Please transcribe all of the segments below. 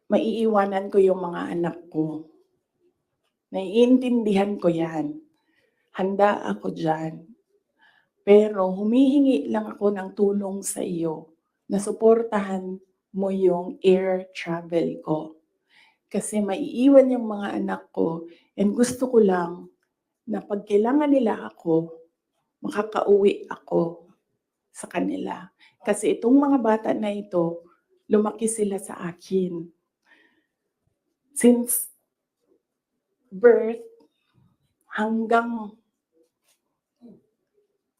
maiiwanan ko yung mga anak ko. Naiintindihan ko yan. Handa ako diyan. Pero humihingi lang ako ng tulong sa iyo na suportahan mo yung air travel ko. Kasi maiiwan yung mga anak ko and gusto ko lang na pag kailangan nila ako, makakauwi ako sa kanila. Kasi itong mga bata na ito, lumaki sila sa akin. Since birth hanggang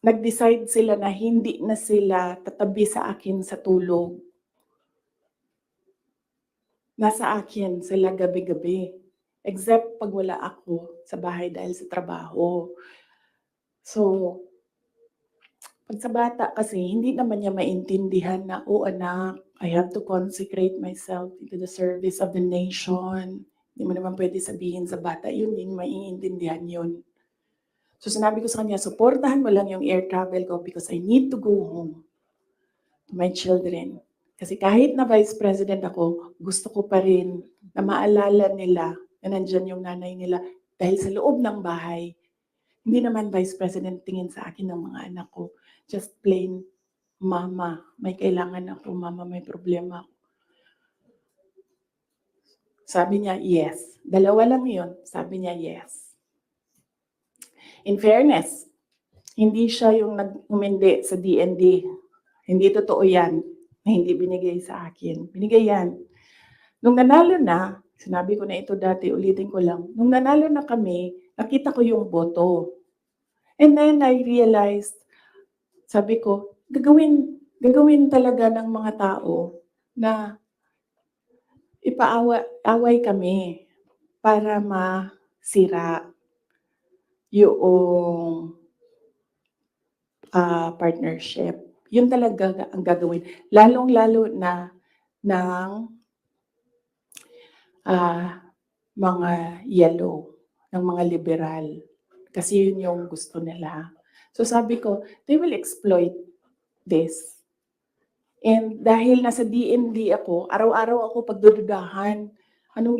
nag-decide sila na hindi na sila tatabi sa akin sa tulog. Nasa akin sila gabi-gabi. Except pag wala ako sa bahay dahil sa trabaho. So, pag sa bata kasi, hindi naman niya maintindihan na, oh anak, I have to consecrate myself into the service of the nation. Hindi mo naman pwede sabihin sa bata yun, hindi maiintindihan yun. So sinabi ko sa kanya, supportahan mo lang yung air travel ko because I need to go home to my children. Kasi kahit na vice president ako, gusto ko pa rin na maalala nila na nandyan yung nanay nila dahil sa loob ng bahay. Hindi naman vice president tingin sa akin ng mga anak ko. Just plain, mama, may kailangan ako, mama, may problema ako. Sabi niya, yes. Dalawa lang yun. Sabi niya, yes. In fairness, hindi siya yung nag-umindi sa DND. Hindi totoo yan na hindi binigay sa akin. Binigay yan. Nung nanalo na, sinabi ko na ito dati, ulitin ko lang. Nung nanalo na kami, nakita ko yung boto. And then I realized, sabi ko, gagawin talaga ng mga tao na ipaaway kami para masira yung partnership. Yun talaga ang gagawin. Lalong-lalo na ng mga yellow, ng mga liberal. Kasi yun yung gusto nila. So sabi ko, they will exploit this. And dahil nasa DND ako, araw-araw ako pagdududahan. Anong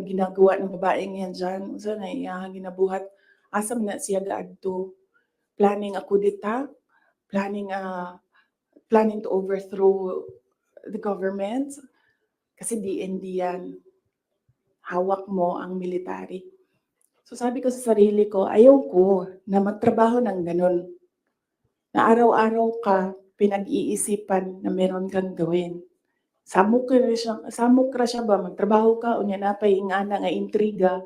ginagawa ng babaeng yan dyan? Usa na iya ginabuhat. Asam na siya gaadto. Planning ako dita. Planning to overthrow the government. Kasi DND yan. Hawak mo ang military. So sabi ko sa sarili ko, ayaw ko na magtrabaho ng ganun. Na araw-araw ka pinag-iisipan na meron kang gawin. Samok ra siya ba, magtrabaho ka, unya na pay ingana nga intriga,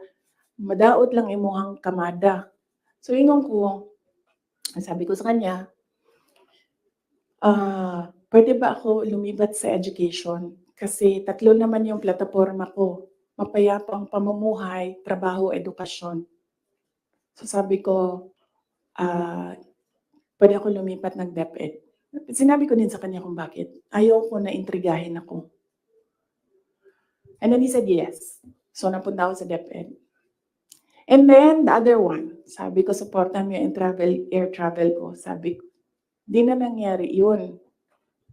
madaot lang imuhang kamada. So ingon ko, sabi ko sa kanya, pwede ba ako lumibat sa education? Kasi 3 naman yung plataforma ko, mapayapang pamumuhay, trabaho, edukasyon. So sabi ko, pwede ako lumipat ng DepEd. Sinabi ko din sa kanya kung bakit. Ayaw ko na intrigahin ako. And then he said yes. So napunta ako sa DepEd. And then the other one, sabi ko, supportan mo yung air travel ko. Sabi ko, di na nangyari yun.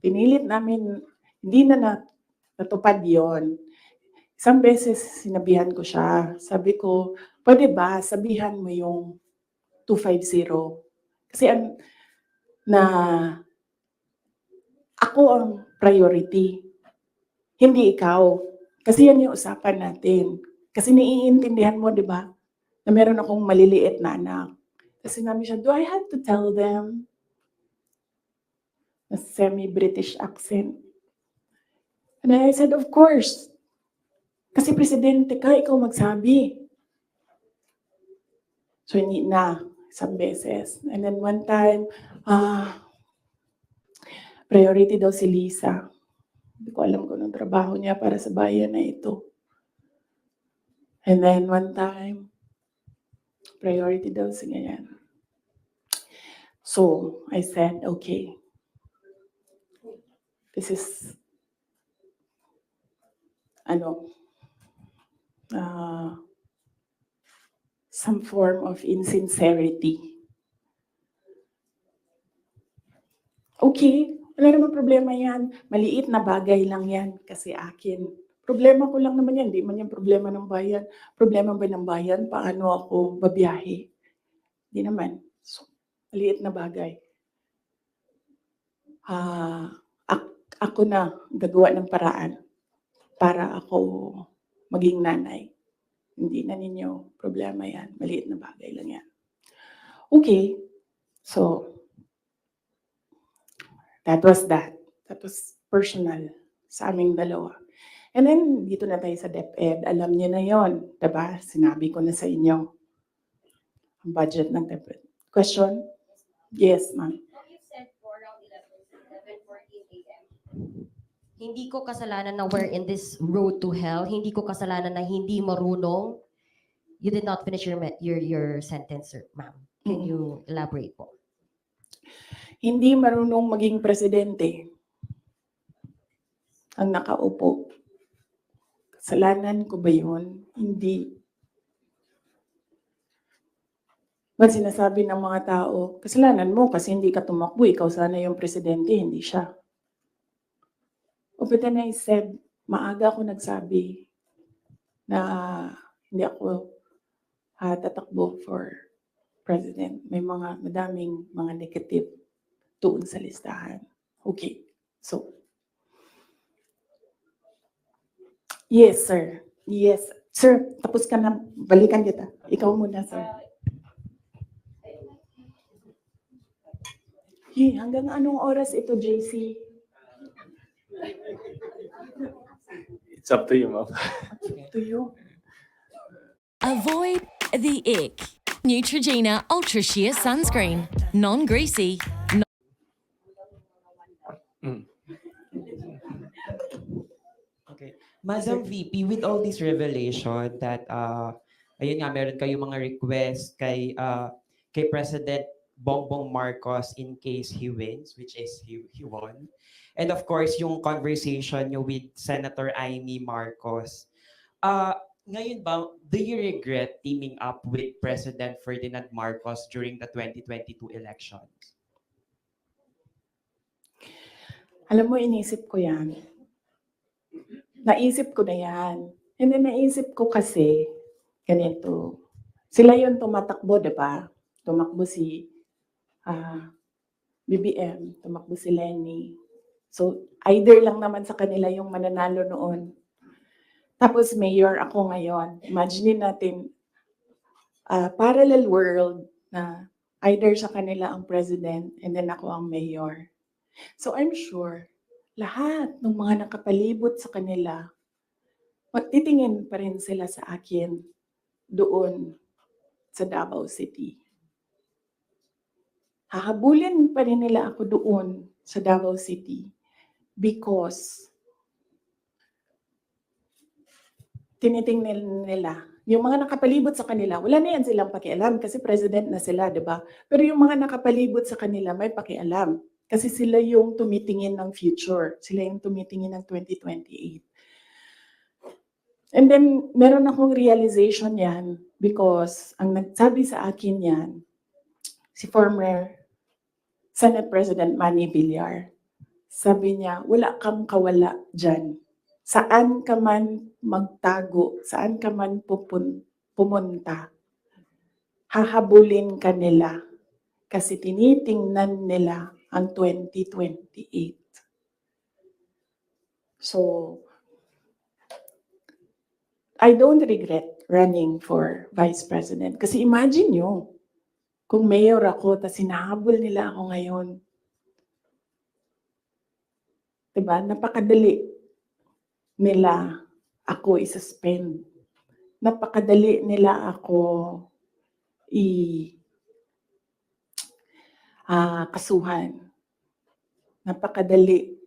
Pinilit namin, hindi na natupad yun. Isang beses sinabihan ko siya. Sabi ko, pwede ba sabihan mo yung 250? Kasi ako ang priority. Hindi ikaw. Kasi yan yung usapan natin. Kasi naiintindihan mo, di ba? Na meron akong maliliit na anak. Kasi sinabi siya, do I have to tell them? Na semi-British accent. And I said, of course. Kasi presidente ka, ikaw magsabi. So hindi na, isang beses. And then one time, priority daw si Lisa. Hindi ko alam kung anong trabaho niya para sa bayan na ito. And then one time, priority daw si ganyan. So I said, okay, this is, some form of insincerity. Okay, wala namang problema yan. Maliit na bagay lang yan kasi akin. Problema ko lang naman yan, 'di man yan problema ng bayan. Problema ba ng bayan paano ako babiyahe? 'Di naman. So, maliit na bagay. Ah, ako na gagawa ng paraan para ako maging nanay. Hindi na ninyo problema yan, maliit na bagay lang yan. Okay, so that was that. That was personal sa aming dalawa. And then, dito na tayo sa DepEd. Alam niyo na yon, diba? Sinabi ko na sa inyo ang budget ng DepEd. Question? Yes, ma'am. You said for around 11:14 a.m. Hindi ko kasalanan na we're in this road to hell. Hindi ko kasalanan na hindi marunong. You did not finish your sentence, sir, ma'am. Can you elaborate po? Hindi marunong maging presidente ang nakaupo. Kasalanan ko ba yun? Hindi. Ba't sinasabi ng mga tao, kasalanan mo kasi hindi ka tumakbo, ikaw sana yung presidente, hindi siya. But then I said, maaga ako nagsabi na hindi ako tatakbo for president. May madaming mga negative doon sa listahan. Okay, so. Yes, sir. Yes. Sir, tapos ka na. Balikan kita. Ikaw muna, sir. Hanggang anong oras ito, JC? It's up to you, ma'am. To you. Avoid the ick. Neutrogena Ultra Sheer Sunscreen. Non-greasy. Okay. Madam VP, with all this revelation that ayun nga, meron kayong mga request kay President Bongbong Marcos in case he wins, which is he won. And of course, yung conversation nyo with Senator Amy Marcos. Ngayon ba, do you regret teaming up with President Ferdinand Marcos during the 2022 elections? Alam mo, inisip ko yan. Naisip ko na yan. And then naisip ko kasi, ganito. Sila yung tumatakbo, di ba? Tumakbo si BBM, tumakbo si Lenny. So, either lang naman sa kanila yung mananalo noon. Tapos mayor ako ngayon. Imagine natin, parallel world na either sa kanila ang president and then ako ang mayor. So I'm sure, lahat ng mga nakapalibot sa kanila, magtitingin pa rin sila sa akin doon sa Davao City. Hahabulin pa rin nila ako doon sa Davao City because tinitingnan nila, yung mga nakapalibot sa kanila, wala na yan silang pakialam kasi president na sila, di ba? Pero yung mga nakapalibot sa kanila, may pakialam. Kasi sila yung tumitingin ng future. Sila yung tumitingin ng 2028. And then, meron akong realization yan because ang nagsabi sa akin yan, si former Senate President Manny Villar. Sabi niya, wala kang kawala dyan. Saan ka man magtago, saan ka man pumunta, hahabulin ka nila kasi tinitingnan nila ang 2028. So, I don't regret running for Vice President. Kasi imagine nyo, kung mayor ako, tapos hinahabol nila ako ngayon. Diba? Napakadali nila ako i-suspend. Napakadali nila ako kasuhan. Napakadali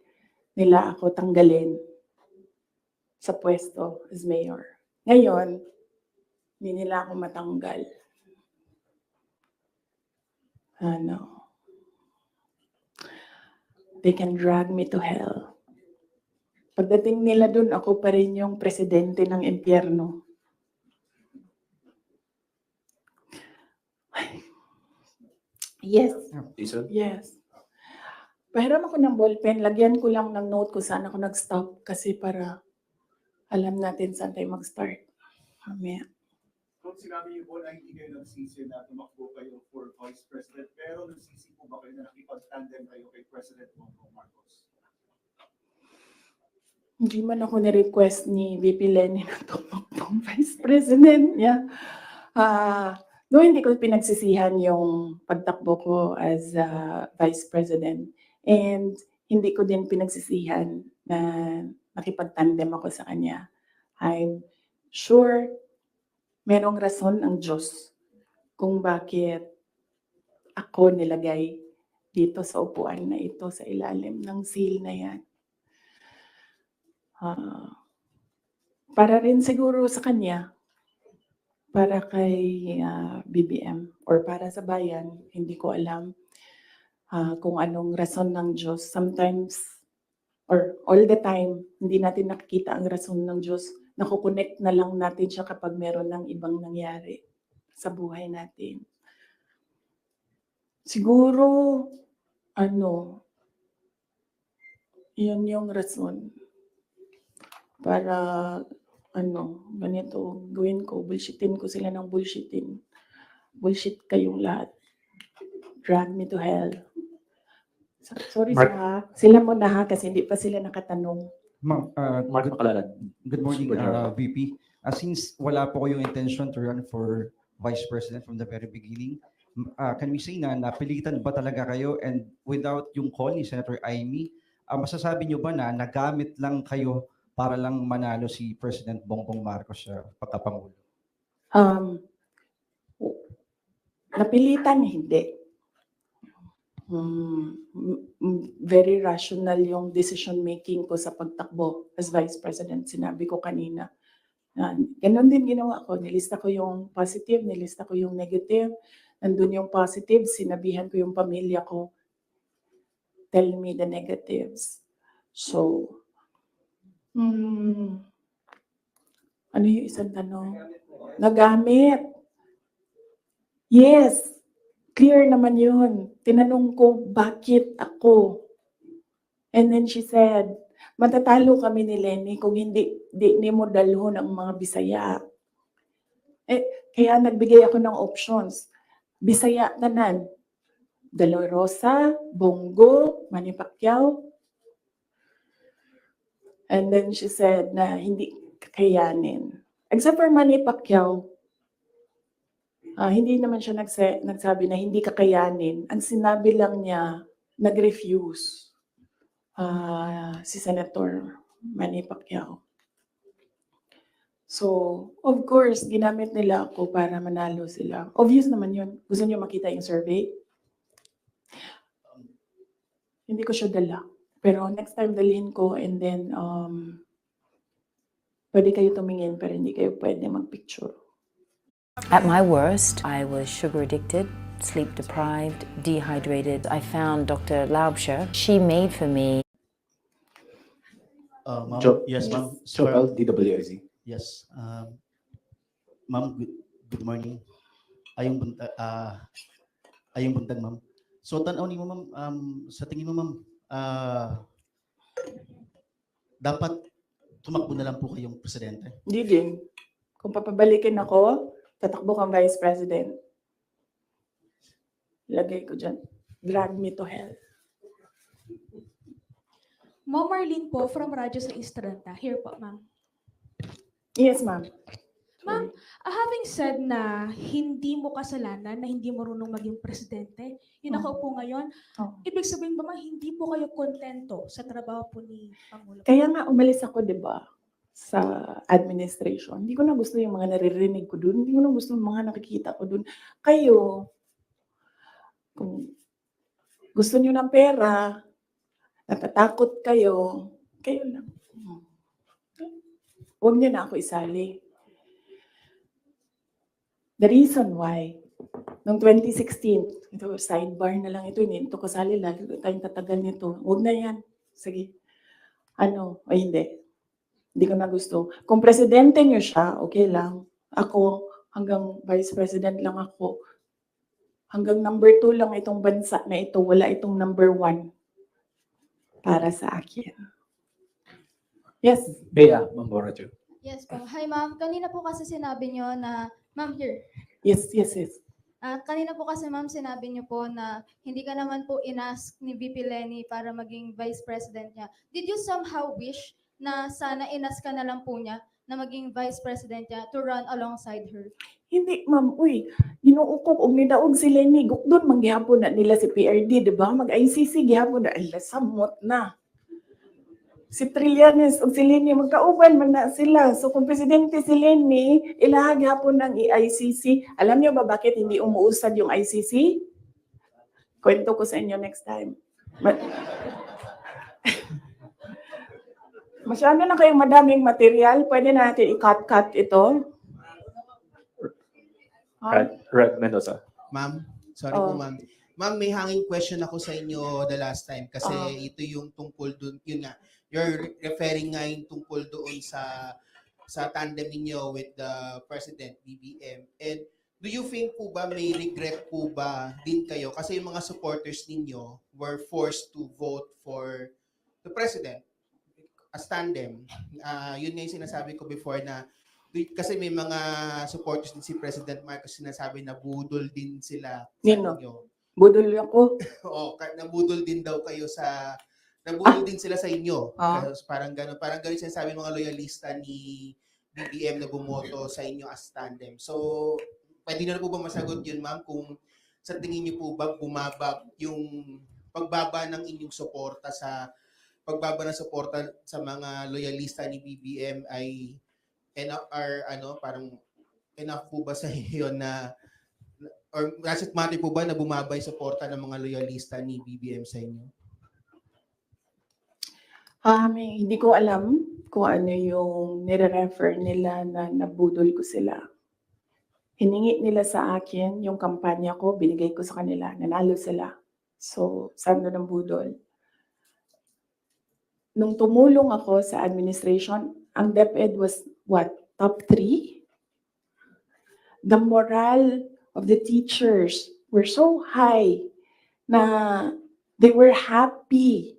nila ako tanggalin sa pwesto as mayor. Ngayon, hindi nila ako matanggal. They can drag me to hell. Pagdating nila dun, ako pa rin yung presidente ng impyerno. Yes. Yes. Pahiram ako ng ballpen, lagyan ko lang ng note kung saan ako nag-stop kasi para alam natin saan tayo mag-start. Mamaya. Kung sinabi niyo po na hindi kayo nagsisi na tumakbo kayo for Vice President, pero nagsisi po ba kayo na nakipag-tandem kayo kay President Bongbong Marcos? Hindi man ako ni-request ni VP Lenny na tumakbong Vice President niya. No, hindi ko pinagsisihan yung pagtakbo ko as Vice President. And hindi ko din pinagsisihan na nakipag-tandem ako sa kanya. I'm sure merong rason ang Diyos kung bakit ako nilagay dito sa upuan na ito, sa ilalim ng seal na yan. Para rin siguro sa kanya, para kay BBM or para sa bayan, hindi ko alam kung anong rason ng Diyos. Sometimes, or all the time, hindi natin nakikita ang rason ng Diyos. Nakukonect na lang natin siya kapag meron ng ibang nangyari sa buhay natin. Siguro, yun yung rason. Para, ganito, gawin ko, bullshitin ko sila ng bullshitin. Bullshit kayong lahat. Drag me to hell. Sorry Mark. sila muna ha, kasi hindi pa sila nakatanong. Ma'am, Mark Makalalad. good morning, Super General. VP. Since wala po ko yung intention to run for Vice President from the very beginning, can we say na napilitan ba talaga kayo, and without yung call ni Senator Amy, masasabi niyo ba na nagamit lang kayo para lang manalo si President Bongbong Marcos sa pagkapangulo? Napilitan, hindi. Very rational yung decision making ko sa pagtakbo as Vice President. Sinabi ko kanina. Ganon din ginawa ko. Nilista ko yung positive, nilista ko yung negative. Nandun yung positive, sinabihan ko yung pamilya ko, tell me the negatives. So, ano yung isang tanong? Nagamit. Yes. Clear naman yun. Tinanong ko, bakit ako? And then she said, matatalo kami ni Lenny kung hindi mo dalhon ang mga Bisaya. Kaya nagbigay ako ng options. Bisaya tanan. De La Rosa, Bongo, Manny Pacquiao. And then she said na hindi kakayanin. Except for Manny Pacquiao, hindi naman siya nagsabi na hindi kakayanin. Ang sinabi lang niya, nag-refuse si Senator Manny Pacquiao. So, of course, ginamit nila ako para manalo sila. Obvious naman yun. Gusto niyo makita yung survey? Hindi ko siya dala. Pero next time dalhin ko, and then pwede kayo tumingin pero hindi kayo pwede magpicture. At my worst, I was sugar addicted, sleep deprived, dehydrated. I found Dr. Laubscher. She made for me. Ma'am, Yes, ma'am. Joel, DWIZ. Yes. Ma'am, good morning. Ayong buntag, ma'am. So, tanawin mo, ma'am, sa tingin mo, ma'am, dapat tumakbo na lang po kayong presidente? Hindi din. Kung papabalikin ako, tatakbo kang Vice President. Lagay ko dyan. Drag me to hell. Ma'am Marlene po from Radyo sa Estrada. Here po, ma'am. Yes, ma'am. Ma'am, having said na hindi mo kasalanan na hindi marunong maging presidente, yun nakaupo ngayon, ibig sabihin ba ma'am, hindi po kayo kontento sa trabaho po ni Pangulo? Kaya nga umalis ako, di ba, sa administration. Hindi ko na gusto yung mga naririnig ko dun. Hindi ko na gusto yung mga nakikita ko dun. Kayo, kung gusto nyo ng pera, natatakot kayo, kayo lang. Huwag nyo na ako isali. The reason why, noong 2016, ito, sidebar na lang ito, hindi ito kasali, lagi tayong tatagal nito. Huwag na yan. Sige. Ay hindi. Hindi ko na gusto. Kung presidente nyo siya, okay lang. Ako, hanggang vice president lang ako. Hanggang number 2 lang itong bansa na ito. Wala itong number 1 para sa akin. Yes. Bea, Ma'am Borajo. Yes po. Hi ma'am, kanina po kasi sinabi nyo na, ma'am here. Yes, yes, yes. Kanina po kasi ma'am sinabi nyo po na hindi ka naman po inask ni VP Lenny para maging vice president niya. Did you somehow wish na sana inask ka na lang po niya na maging vice president niya to run alongside her? Hindi, ma'am. Uy, ginuukok og nidaog si Lenny. Gukdon, manggihapon na nila si PRD, di ba? Mag-ICC, gihapon na. Ay, samot na. Si Trillanes o si Lenny, magkauban man na sila. So kung presidente si Lenny, ilahag hapon ng ICC. Alam niyo ba bakit hindi umuusad yung ICC? Kwento ko sa inyo next time. Masyado na kayong madaming material. Pwede natin i-cut ito. Red Mendoza. Ma'am, sorry Oh. po ma'am. Ma'am, may hanging question ako sa inyo the last time kasi Oh. ito yung tungkol doon, yun nga, you're referring nga yung tungkol doon sa tandem ninyo with the President, BBM. And do you think po ba may regret po ba din kayo kasi yung mga supporters ninyo were forced to vote for the President as tandem? Yun nga yung sinasabi ko before na kasi may mga supporters din si President Marcos sinasabi na budol din sila sa Nino? inyo. Budol ako. Oo, nabudol din daw kayo sa nabudol din sila sa inyo. Kasi parang gano'n sinasabi ng mga loyalista ni BBM na bumoto sa inyo as tandem. So, pwede na po ba masagot yun, ma'am, kung sa tingin niyo po ba bumaba yung pagbaba ng inyong suporta sa mga loyalista ni BBM ay enough or parang enough po ba sa inyo na or does it matter po ba na bumaba yung suporta ng mga loyalista ni BBM sa inyo? Hindi ko alam kung ano yung nire-refer nila na nabudol ko sila. Hiningi nila sa akin yung kampanya ko, binigay ko sa kanila, nanalo sila. So, saan doon ang budol? Nung tumulong ako sa administration, ang DepEd was what? Top 3? The morale of the teachers were so high na they were happy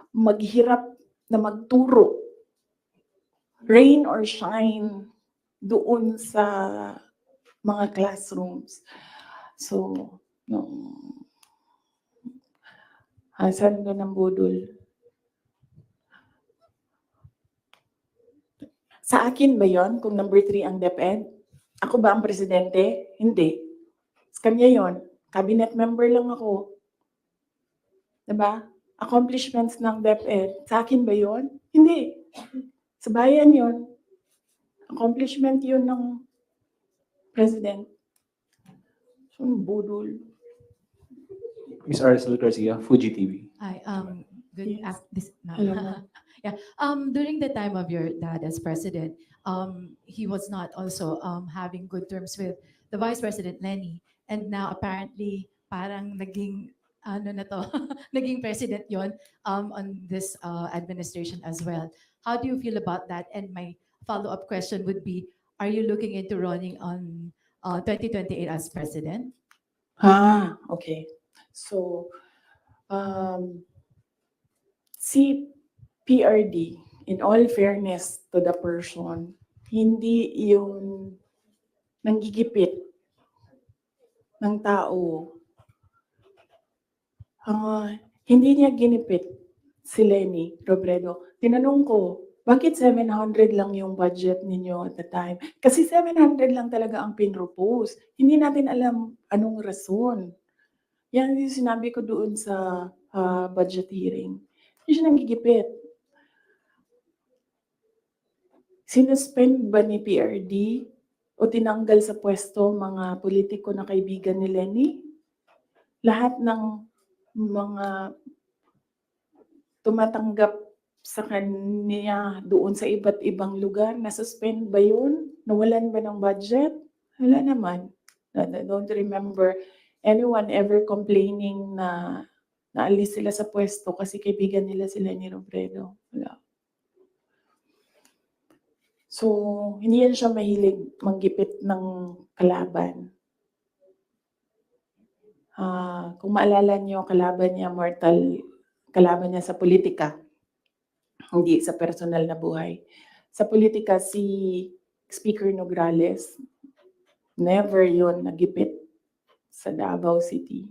maghirap na magturo, rain or shine, doon sa mga classrooms. So, saan doon ang budol? Sa akin ba yon kung number 3 ang DepEd? Ako ba ang presidente? Hindi. Sa kanya yon. Cabinet member lang ako. Diba? Accomplishments ng DepEd. Sa akin ba yon? Hindi. Sa bayan yon. Accomplishment yun ng president. So, budol. Ms. Aracel Garcia, Fuji TV. Hi, good Yes. afternoon. Hello. Yeah, during the time of your dad as president, he was not also having good terms with the Vice President Lenny, and now apparently parang naging naging president yon on this administration as well. How do you feel about that? And my follow-up question would be, are you looking into running on 2028 as president? Okay. So, si PRD, in all fairness to the person, hindi yun nanggigipit ng tao. Hindi niya ginipit si Lenny Robredo. Tinanong ko, bakit 700 lang yung budget ninyo at the time? Kasi 700 lang talaga ang pinropose. Hindi natin alam anong rason. Yan yung sinabi ko doon sa budget hearing. Hindi siya nanggigipit. Sinuspend ba ni PRD o tinanggal sa pwesto mga politiko na kaibigan ni Lenny? Lahat ng mga tumatanggap sa kanya doon sa iba't ibang lugar, nasuspend ba yun? Nawalan ba ng budget? Wala naman. I don't remember anyone ever complaining na naalis sila sa pwesto kasi kaibigan nila sila ni Robredo. Wala. So, hindi yan siya mahilig manggipit ng kalaban. Kung maalala niyo, kalaban niya sa politika, hindi sa personal na buhay. Sa politika, si Speaker Nograles, never yon nagipit sa Davao City.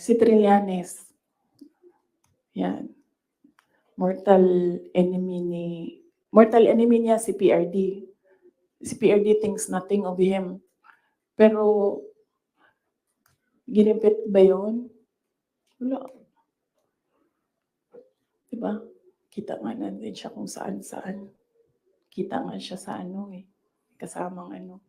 Si Trillanes, yan. Mortal enemy niya si PRD. Si PRD thinks nothing of him. Pero, ginipit ba yun? Wala. Diba? Kita nga natin siya kung saan-saan. Kita nga siya sa kasamang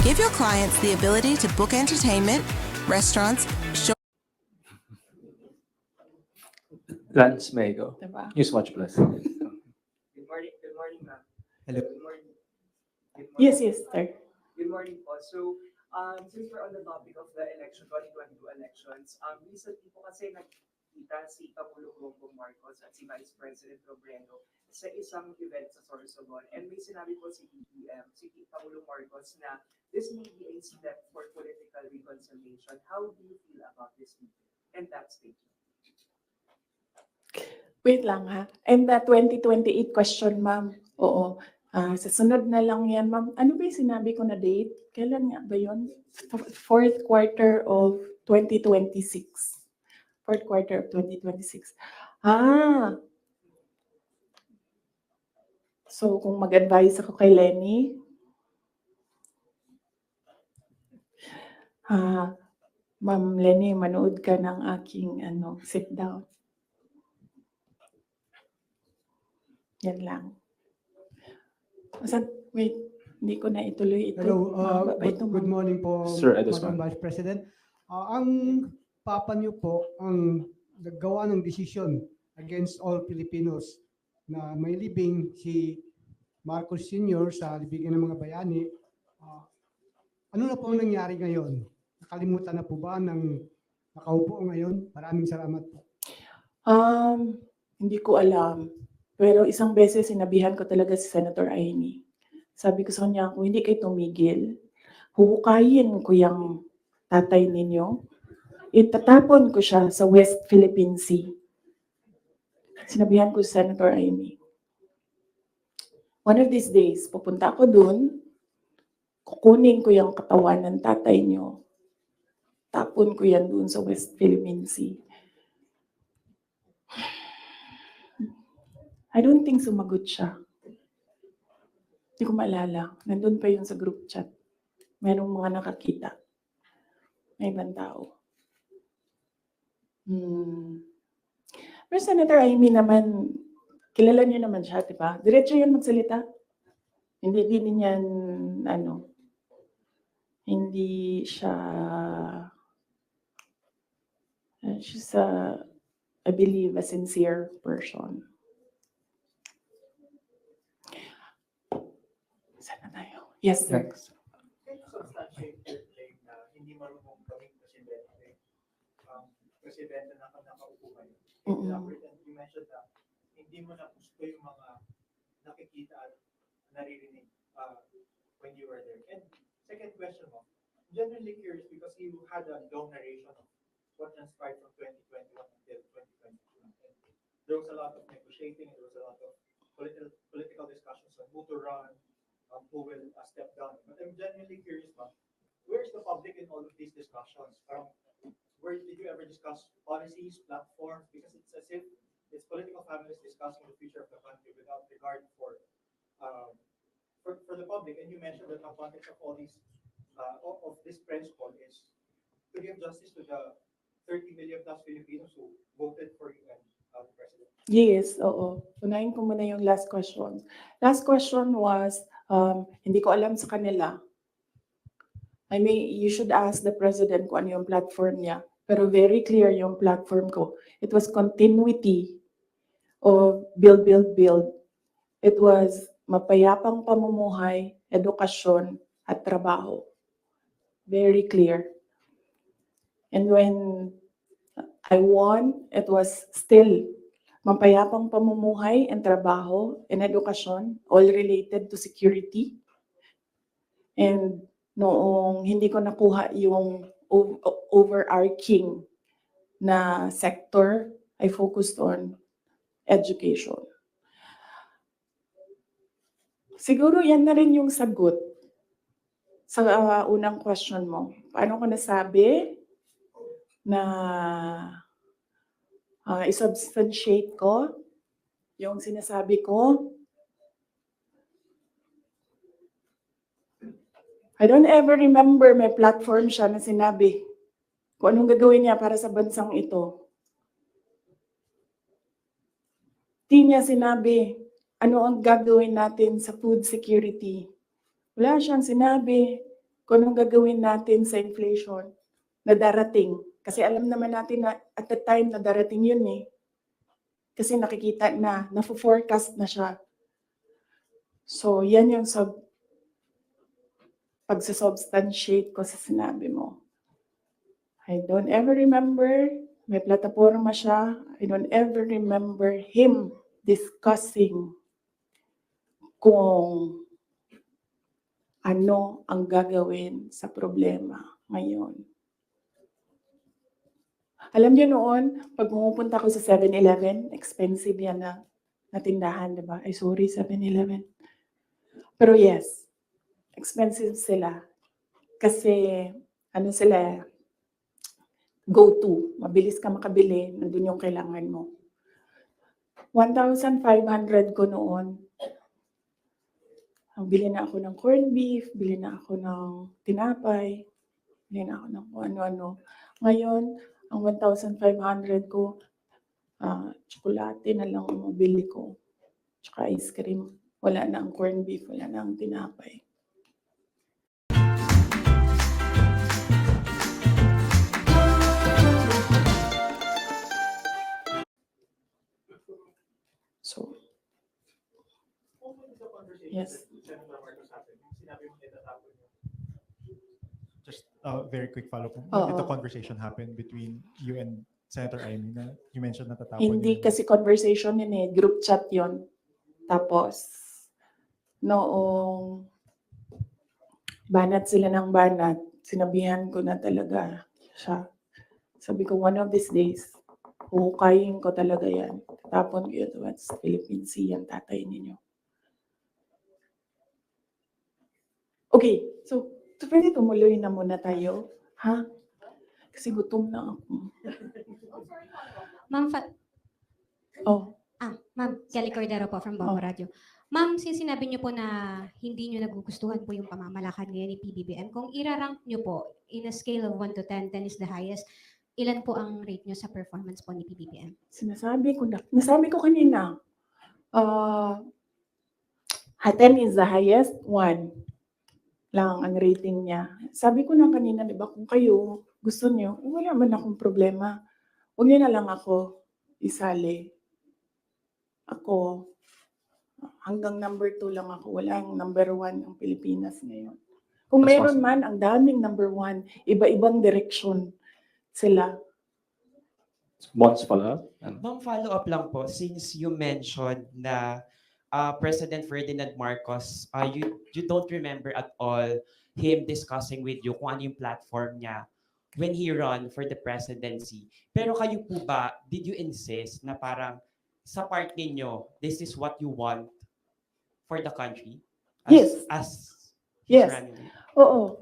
Give your clients the ability to book entertainment, restaurants, show. Lance, may I go? Diba? Newswatch Plus. Good morning, ma'am. Hello. Good morning. Yes, sir. Good morning po. So, since we're on the topic of the election, 2022 elections, recently po kasi nagkita si Pangulong Bongbong Marcos at si Vice President Robredo sa isang event sa Sorsogon. And may sinabi po si Pangulong Marcos na this may be a step for political reconciliation. How do you feel about this meeting and that statement? Wait lang ha. And the 2028 question, ma'am. Oo. Sa sunod na lang yan, ma'am. Ano ba yung sinabi ko na date? Kailan nga ba yun? Fourth quarter of 2026. Fourth quarter of 2026. So, kung mag-advise ako kay Lenny, Ma'am Lenny, manood ka ng aking sit down. Yan lang. Wait, hindi ko na ituloy ito. Hello, Mababait to, good ma'am. morning po, Sir Edisman. Madam Vice President. Ang papa niyo po ang naggawa ng desisyon against all Filipinos na may libing si Marcos Sr. sa libigan ng mga bayani. Ano na po ang nangyari ngayon? Nakalimutan na po ba ng nakaupo ngayon? Maraming salamat po. Hindi ko alam. Pero isang beses sinabihan ko talaga si Senator Amy. Sabi ko sa kanya, kung hindi kayo tumigil, huhukayin ko yung tatay ninyo, itatapon ko siya sa West Philippine Sea. Sinabihan ko si Senator Amy. One of these days, pupunta ako dun, kukunin ko yung katawan ng tatay nyo, tapon ko yan dun sa West Philippine Sea. I don't think sumagot siya. Hindi ko maalala. Nandun pa yun sa group chat. Merong mga nakakita. May ibang tao. Pero Senator Amy naman, kilala niyo naman siya, di ba? Diretso yun magsalita. Hindi niyan, hindi siya, she's I believe, a sincere person. Sana tayo? Yes, sir. Can you substantiate your claim na hindi marunong kaming presidente? Presidente na nakaupo kayo. You mentioned na hindi mo na gusto yung mga nakikita at naririnig when you were there. And second question mo, genuinely curious because you had a long narration of what transpired from 2021 until 2022. And there was a lot of negotiating, there was a lot of political discussions on who to run, who will step down. But I'm genuinely curious, ma'am, where's the public in all of these discussions? Where did you ever discuss policies, platforms? Because it's as if it's political families discussing the future of the country without regard for the public. And you mentioned that the context of all these of this press call is to give justice to the 30 million plus Filipinos who voted for you and the president. Yes, oo. Unahin ko muna yung last question. Last question was, hindi ko alam sa kanila. I mean, you should ask the president kung ano yung platform niya. Pero very clear yung platform ko. It was continuity of build, build, build. It was mapayapang pamumuhay, edukasyon, at trabaho. Very clear. And when I won, it was still mapayapang pamumuhay and trabaho and edukasyon, all related to security. And noong hindi ko nakuha yung overarching na sector, I focused on education. Siguro yan na rin yung sagot sa unang question mo. Paano ko nasabi na isubstantiate ko yung sinasabi ko? I don't ever remember may platform siya na sinabi kung anong gagawin niya para sa bansang ito. Di niya sinabi ano ang gagawin natin sa food security. Wala siyang sinabi kung anong gagawin natin sa inflation na darating. Kasi alam naman natin na at the time na darating yun eh. Kasi nakikita na, na-forecast na siya. So, yan yung pagsasubstantiate ko sa sinabi mo. I don't ever remember, may plataforma siya. I don't ever remember him discussing kung ano ang gagawin sa problema ngayon. Alam niyo noon, pag pumupunta ko sa 7-Eleven, expensive yan na tindahan, di ba? Ay, sorry, 7-Eleven. Pero yes, expensive sila. Kasi, ano sila, go-to. Mabilis ka makabili, nandun yung kailangan mo. 1,500 ko noon. Bili na ako ng corned beef, bili na ako ng tinapay, bili na ako ng kung ano-ano. Ngayon, ang 1,500 ko, tsokolate na lang ang mabili ko. Tsaka ice cream. Wala na ang corned beef, wala na ang tinapay. So, yes. Just a very quick follow-up. When Oo. did the conversation happen between you and Senator Amy na you mentioned na tatapon Hindi niyo? kasi conversation yun eh, group chat yun. Tapos, noong banat sila ng banat, sinabihan ko na talaga siya. Sabi ko, one of these days, huhukayin ko talaga yan. Tapon ko yun, what's Philippine Sea, ang tatay ninyo. Okay, so, pwede tumuloy na muna tayo, ha? Kasi gutom na ako. Ma'am, Ma'am, Kelly Cordero po from Bombo Oh. Radio. Ma'am, since sinabi niyo po na hindi niyo nagugustuhan po yung pamamalakad ngayon ni PBBM, kung irarank niyo po in a scale of 1 to 10, 10 is the highest, ilan po ang rate niyo sa performance po ni PBBM? Nasabi ko kanina, 10 is the highest, 1 lang ang rating niya. Sabi ko na kanina, di ba, kung kayo gusto niyo, wala man akong problema. Huwag niyo na lang ako isali. Ako, hanggang number 2 lang ako. Walang number 1 ang Pilipinas ngayon. Kung meron man, ang daming number 1. Iba-ibang direksyon sila. Once follow-up? Ma'am, follow-up lang po. Since you mentioned na President Ferdinand Marcos, you don't remember at all him discussing with you kung ano yung platform niya when he run for the presidency. Pero kayo po ba, did you insist na parang sa part ninyo, this is what you want for the country? Yes. Yes. running? Oo.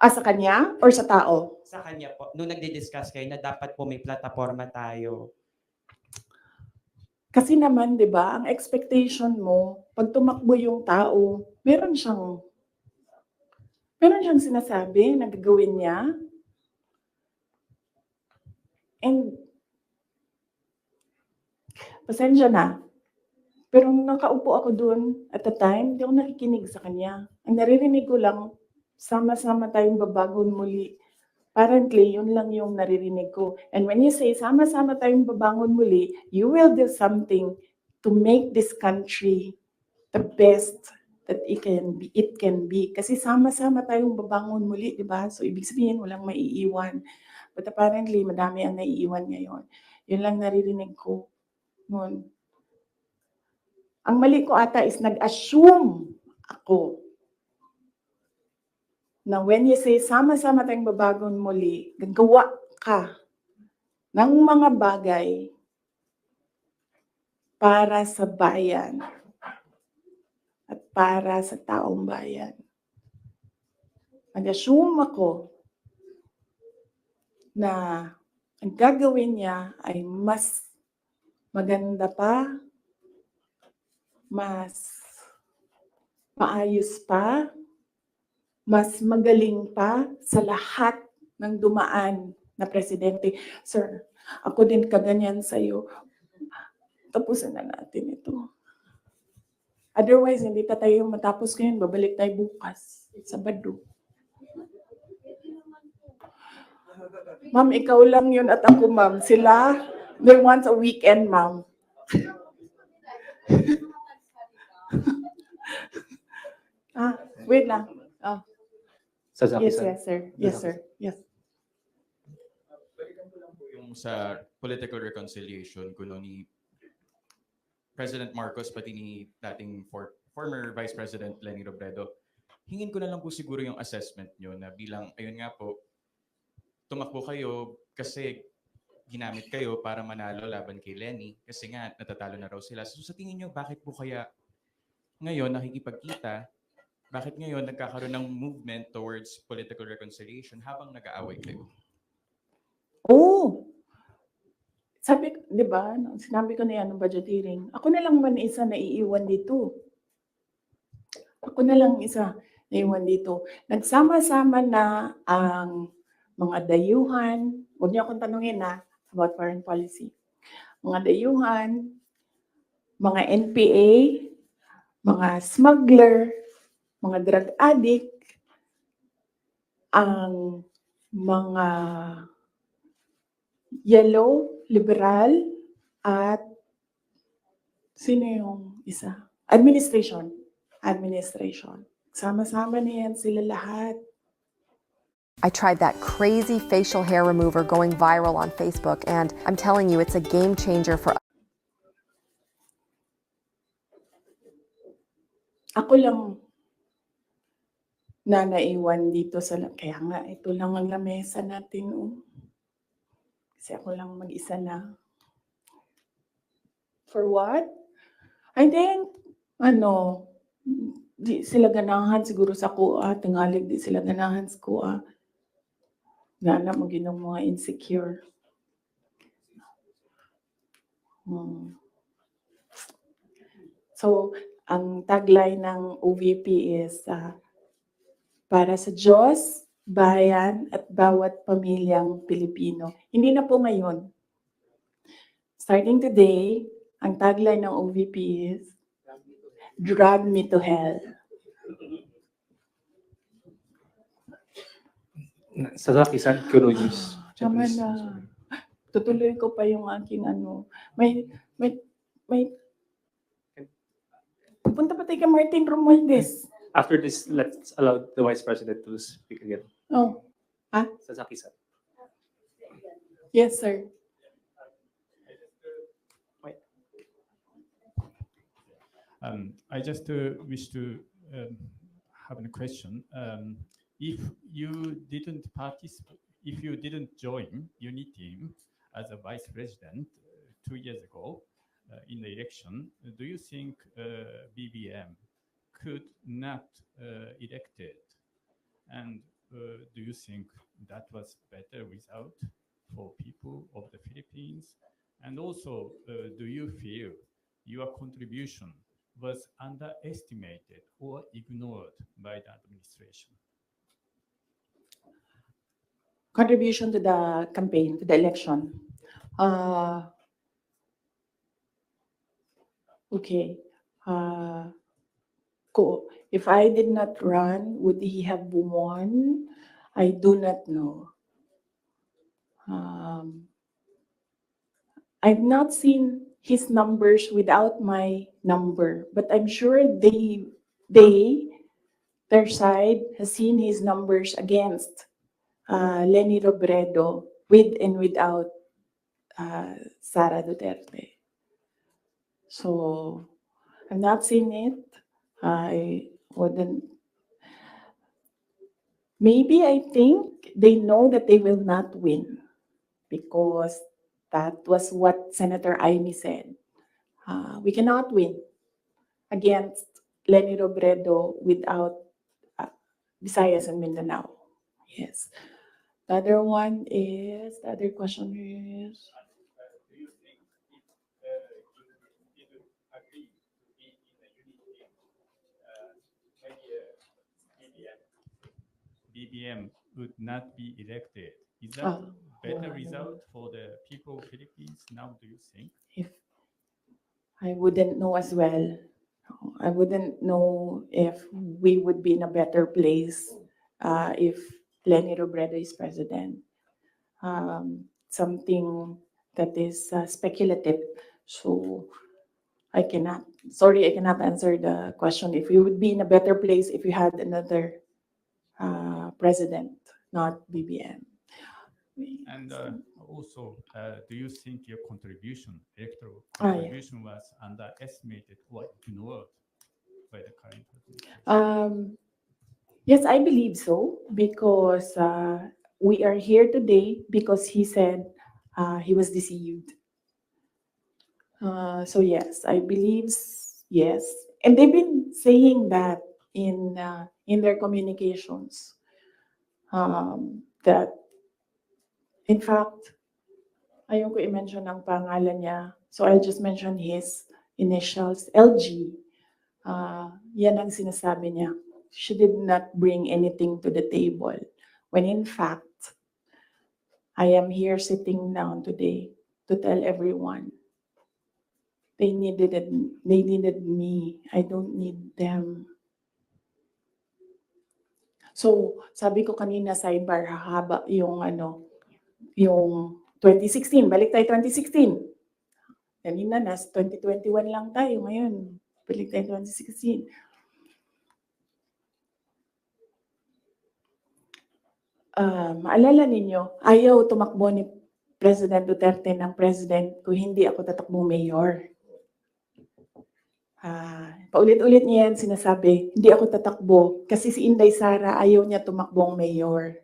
Sa kanya or sa tao? Sa kanya po, nung nagdi-discuss kayo na dapat po may plataforma tayo. Kasi naman, di ba, ang expectation mo, pag tumakbo yung tao, meron siyang sinasabi na gagawin niya. And, pasensya na. Pero nung nakaupo ako doon at the time, hindi ako nakikinig sa kanya. Ang naririnig ko lang, sama-sama tayong babangon muli. Apparently, yun lang yung naririnig ko. And when you say, sama-sama tayong babangon muli, you will do something to make this country the best that it can be. Kasi sama-sama tayong babangon muli, di ba? So, ibig sabihin, walang maiiwan. But apparently, madami ang naiiwan ngayon. Yun lang naririnig ko noon. Ang mali ko ata is nag-assume ako na when you say sama-sama tayong babangon muli, gagawa ka ng mga bagay para sa bayan at para sa taong bayan. Nag-assume ako na ang gagawin niya ay mas maganda pa, mas maayos pa, mas magaling pa sa lahat ng dumaan na presidente. Sir, ako din kaganyan sa'yo. Tapusin na natin ito. Otherwise, hindi pa tayo matapos ngayon. Babalik tayo bukas, Sabado. Ma'am, ikaw lang yun at ako, ma'am. Sila, they want a weekend, ma'am. Wait lang. Sasaki, Yes, sir. yes, sir. Yes, sir. Yes. Balikan ko lang po yung sa political reconciliation kuno ni President Marcos pati ni dating former Vice President Leni Robredo. Hingin ko na lang po siguro yung assessment nyo na bilang, ayun nga po, tumakbo kayo kasi ginamit kayo para manalo laban kay Leni kasi nga natatalo na raw sila. So sa tingin nyo, bakit po kaya ngayon nakikipagkita? Bakit ngayon nagkakaroon ng movement towards political reconciliation habang nag-aaway kayo? Oh! Sabi, di ba, sinabi ko na yan ng budget hearing, ako na lang man isa na iiwan dito. Ako na lang isa na iwan dito. Nagsama-sama na ang mga dayuhan, huwag niyo akong tanungin about foreign policy. Mga dayuhan, mga NPA, mga smuggler, mga drug addict, ang mga yellow, liberal, at sino yung isa? Administration. Sama-sama na yan sila lahat. I tried that crazy facial hair remover going viral on Facebook, and I'm telling you, it's a game changer for. Ako lang na naiwan dito sa, kaya nga ito lang ang lamesa natin. Kasi ako lang mag-isa na. For what? I think, di sila ganahan siguro sa kuha, tingalig di sila ganahan sa kuha. Nga na maginong mga insecure. So, ang tagline ng OVP is para sa Diyos, bayan, at bawat pamilyang Pilipino. Hindi na po ngayon. Starting today, ang tagline ng OVP is drag me to hell. Sasaki, san Kuno News. Tama na. Tutuloy ko pa yung aking May pupunta pa tayo kay Martin Romualdez. After this, let's allow the Vice President to speak again. Oh. Sasaki, sir. Yes, sir. I just wish to have a question. If you didn't participate, if you didn't join UNITEAM as a vice president 2 years ago in the election, do you think BBM could not elected? And do you think that was better without for people of the Philippines? And also, do you feel your contribution was underestimated or ignored by the administration? Contribution to the campaign, to the election. Okay. If I did not run, would he have won? I do not know. I've not seen his numbers without my number, but I'm sure their side has seen his numbers against Leni Robredo with and without Sara Duterte. So I've not seen it. I wouldn't. Maybe I think they know that they will not win because That was what Senator Amy said. We cannot win against Leni Robredo without Visayas and Mindanao. Yes. The other one is, the other question is, Do you think if you didn't agree to be in a unity, maybe BBM would not be elected? Is that Oh, better no. result for the people of Philippines now, do you think? if I wouldn't know as well. I wouldn't know if we would be in a better place if Leni Robredo is president. Something that is speculative. So I cannot answer the question if we would be in a better place if we had another president, not BBM. And also, do you think your electoral Ah, yeah. contribution was underestimated or ignored by the current administration? Yes, I believe so because we are here today because he said he was deceived. So yes, I believe yes, and they've been saying that in their communications that in fact ayoko i-mention ang pangalan niya, so I'll just mention his initials, LG. Yan ang sinasabi niya. She did not bring anything to the table. When in fact, I am here sitting down today to tell everyone they needed me. I don't need them. So, sabi ko kanina sidebar, hahaba yung yung 2016, balik tayo 2016. Kanina, 2021 lang tayo ngayon. Balik tayo 2016. Maalala ninyo, ayaw tumakbo ni President Duterte ng president kung hindi ako tatakbong mayor. Paulit-ulit niya yan sinasabi, hindi ako tatakbo kasi si Inday Sara ayaw niya tumakbong mayor.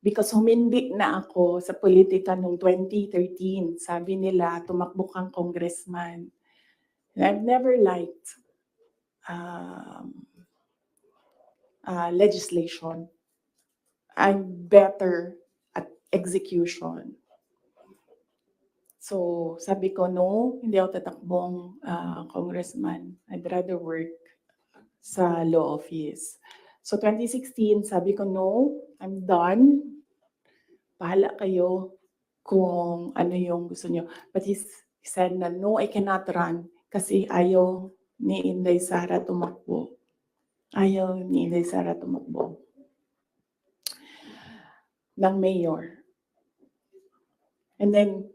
Because humindi na ako sa politika noong 2013. Sabi nila, tumakbo kang congressman. And I've never liked legislation. I'm better at execution. So sabi ko, no, hindi ako tatakbong congressman. I'd rather work sa law office. So 2016, sabi ko, no, I'm done. Bahala kayo kung ano yung gusto nyo. But he said na, no, I cannot run kasi ayaw ni Inday Sara tumakbo. Ayaw ni Inday Sara tumakbo ng mayor. And then,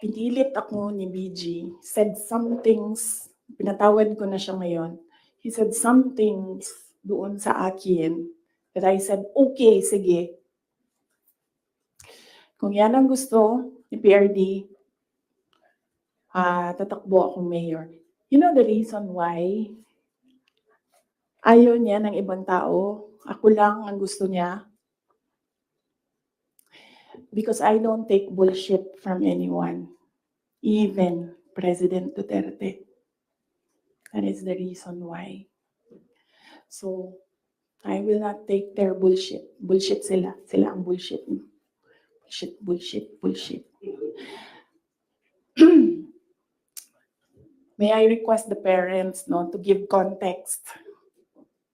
pinilit ako ni BG, said some things, pinatawad ko na siya ngayon. He said some things doon sa akin that I said, okay, sige. Kung yan ang gusto ni PRD, tatakbo akong mayor. You know the reason why? Ayaw niya ng ibang tao. Ako lang ang gusto niya. Because I don't take bullshit from anyone. Even President Duterte. That is the reason why. So, I will not take their bullshit. Bullshit sila. Sila ang bullshit. Bullshit. May I request the parents to give context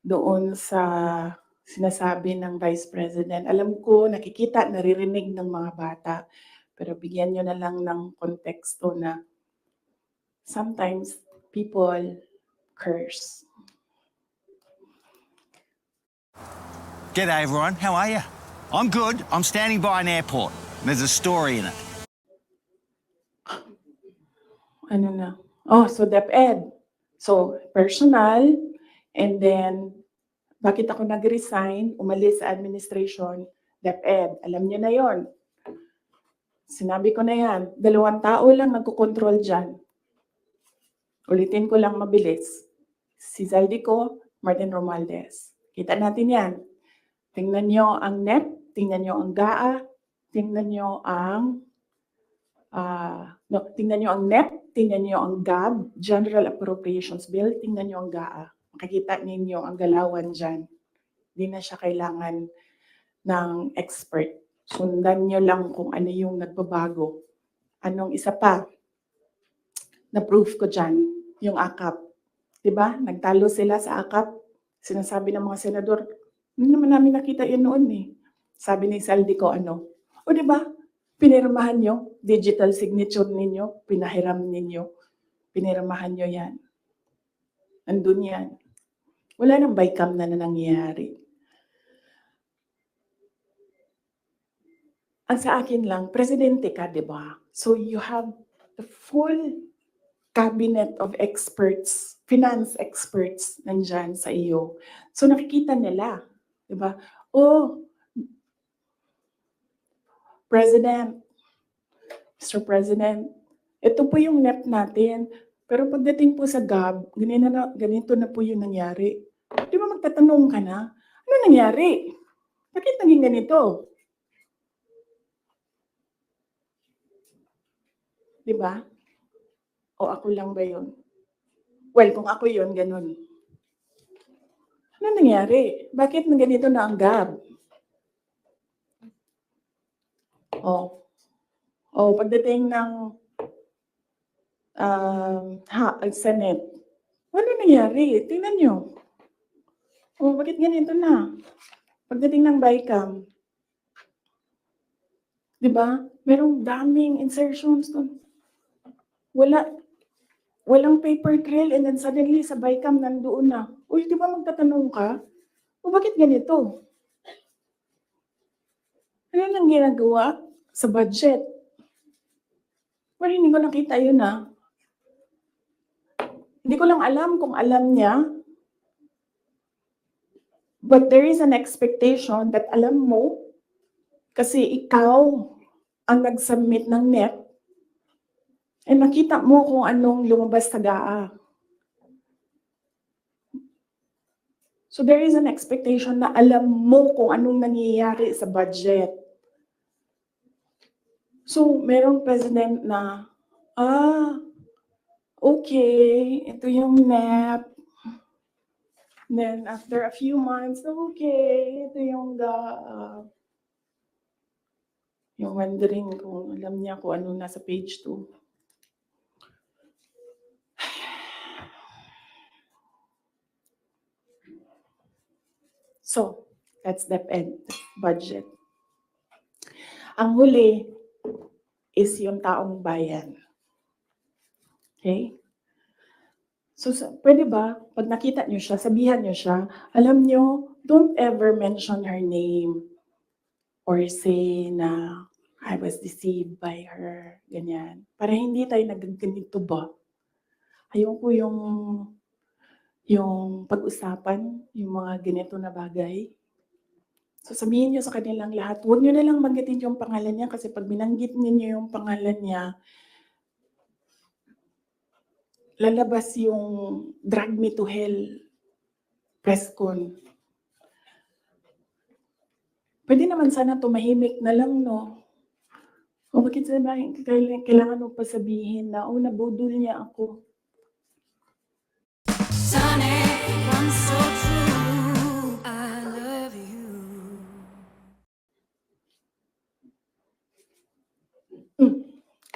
doon sa sinasabi ng Vice President. Alam ko, nakikita, naririnig ng mga bata, pero bigyan nyo na lang ng konteksto na sometimes people curse. G'day everyone, how are you? I'm good. I'm standing by an airport. There's a story in it. Ano na? Oh, so DepEd. So, personal, and then, bakit ako nag-resign, umalis sa administration, DepEd. Alam niyo na yon. Sinabi ko na yan, 2 tao lang nagkukontrol dyan. Ulitin ko lang mabilis. Si Zaldico, Martin Romualdez. Kita natin yan. Tingnan nyo ang NEP, tingnan nyo ang GAA, tingnan nyo ang tingnan nyo ang NEP, tingnan nyo ang GAB, General Appropriations Bill, tingnan nyo ang GAA. Makikita ninyo ang galawan dyan. Hindi na siya kailangan ng expert. Sundan nyo lang kung ano yung nagbabago. Anong isa pa? Na-proof ko dyan, yung AKAP. Diba? Nagtalo sila sa AKAP. Sinasabi ng mga senador, hindi naman namin nakita yun noon eh. Sabi ni Saldico, o diba? Pinirmahan nyo, digital signature ninyo, pinahiram ninyo, pinirmahan nyo yan. Nandun yan. Wala nang bycam na nangyayari. Ang sa akin lang, presidente ka, di ba? So you have the full cabinet of experts, finance experts nandyan sa iyo. So nakikita nila, di ba? President, Mr. President, ito po yung NEP natin. Pero pagdating po sa GAB, ganito na po yung nangyari. Di ba magtatanong ka na, ano nangyari? Bakit naging ganito? Di ba? O ako lang ba yun? Well, kung ako yun, ganun. Ano nangyari? Bakit ganito na ang GAB? Pagdating ng Senate, ano nangyari? Tingnan nyo. Bakit ganito na? Pagdating ng BICAM, di ba? Merong daming insertions doon. Walang paper trail and then suddenly sa BICAM nandoon na. Uy, di ba magtatanong ka? Bakit ganito? Ano nang ginagawa sa budget? Well, hindi ko nakita yun Hindi ko lang alam kung alam niya. But there is an expectation that alam mo kasi ikaw ang nag-submit ng NEP and nakita mo kung anong lumabas sa GAA. So there is an expectation na alam mo kung anong nangyayari sa budget. So merong president na, okay, ito yung NEP. Then after a few months, okay, ito yung GAA. Yung wondering kung alam niya kung ano nasa page 2. So, that's DepEd budget. Ang huli is yung taong bayan. Okay? So, pwede ba, pag nakita niyo siya, sabihan niyo siya, alam niyo, don't ever mention her name or say na I was deceived by her, ganyan. Para hindi tayo nagganito ba? Ayoko yung pag-usapan, yung mga ganito na bagay. So sabihin niyo sa kanilang lahat, huwag niyo na lang banggitin yung pangalan niya kasi pag binanggit niyo yung pangalan niya, lalabas yung drag me to hell press con. Pwede naman sana tumahimik na lang, no? O bakit sabihin, kailangan mo pa sabihin na, nabudol niya ako.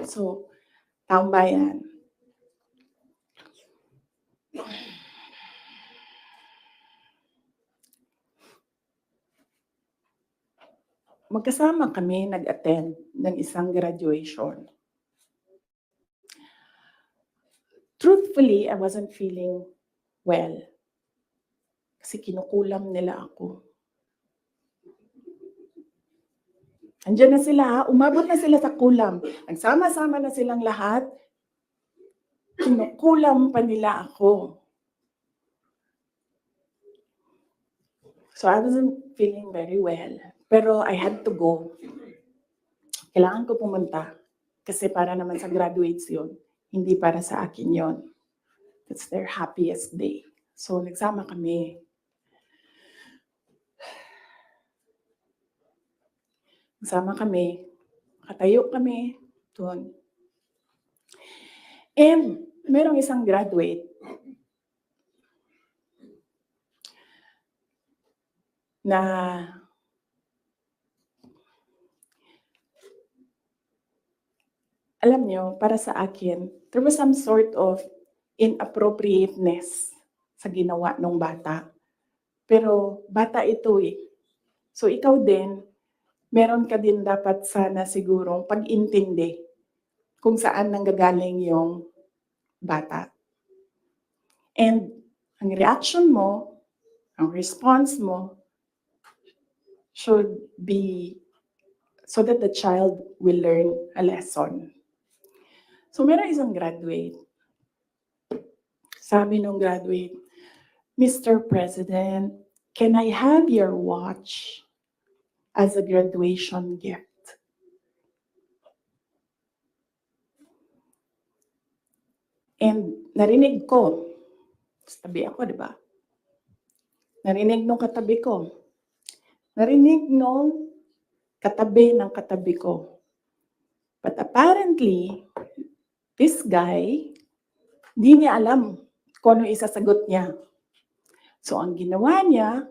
So, taong bayan. Magkasama kami nag-attend ng isang graduation. Truthfully, I wasn't feeling well. Kasi kinukulam nila ako. Andiyan na sila, umabot na sila sa kulam. Nagsama-sama na silang lahat. Kinukulam pa nila ako. So I wasn't feeling very well. Pero I had to go. Kailangan ko pumunta. Kasi para naman sa graduates yun. Hindi para sa akin yun. That's their happiest day. So nagsama kami. Kasama kami. Katayo kami doon. And merong isang graduate na alam nyo, para sa akin, there was some sort of inappropriateness sa ginawa ng bata. Pero bata ito eh. So ikaw din, meron ka din dapat sana sigurong pag-intindi kung saan nanggagaling yung bata. And ang reaction mo, ang response mo, should be so that the child will learn a lesson. So meron isang graduate. Sabi nung graduate, Mr. President, can I have your watch as a graduation gift? And narinig ko, tabi ako, di ba? Narinig nung katabi ko. Narinig nung katabi ng katabi ko. But apparently, this guy, di niya alam kung ano isasagot niya. So ang ginawa niya,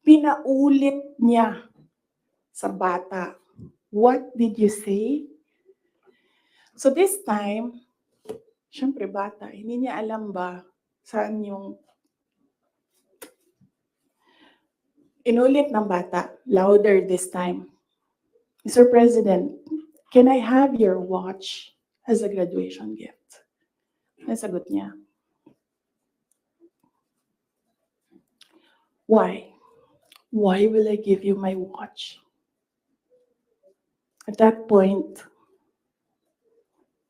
pinaulit niya sa bata. What did you say? So this time, syempre bata, hindi niya alam ba saan yung inulit ng bata, louder this time. Mr. President, can I have your watch as a graduation gift? Nasagot niya. Why? Why will I give you my watch? At that point,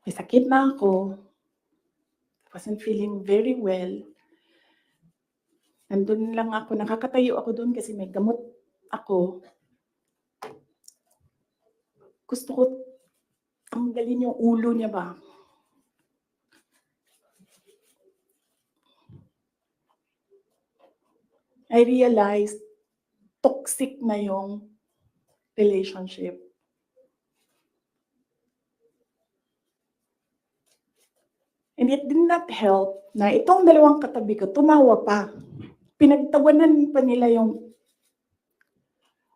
may sakit na ako. I wasn't feeling very well. Nandun lang ako, nakakatayo ako doon kasi may gamot ako. Gusto ko tanggalin yung ulo niya ba? I realized toxic na yung relationship. And it did not help na itong dalawang katabi ko, tumawa pa. Pinagtawanan pa nila yung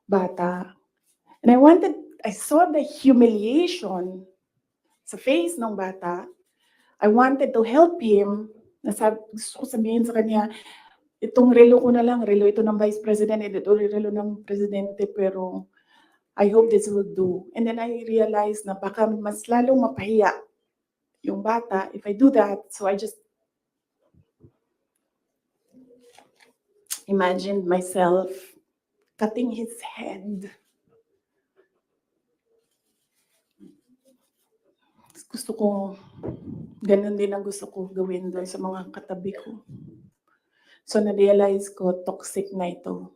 bata. And I saw the humiliation sa face ng bata. I wanted to help him. Gusto ko sabihin sa kanya, itong relo ko na lang, relo ito ng Vice President, ito relo ng Presidente, pero I hope this will do. And then I realized na baka mas lalong mapahiya yung bata if I do that. So I just imagined myself cutting his head. Gusto ko, ganun din ang gusto ko gawin doon sa mga katabi ko. So na-realize ko, toxic na ito.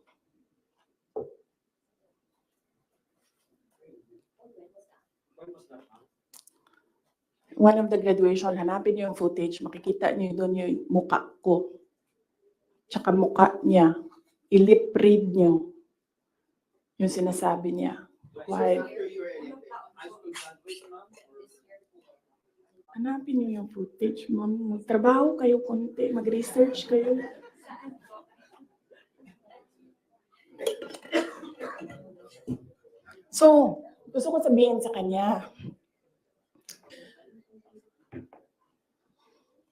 One of the graduation, hanapin niyo yung footage, makikita niyo doon yung mukha ko. Tsaka mukha niya. I-lip read niyo yung sinasabi niya. Why? Hanapin niyo yung footage, ma'am. Magtrabaho kayo konti, mag-research kayo. So, gusto ko sabihin sa kanya,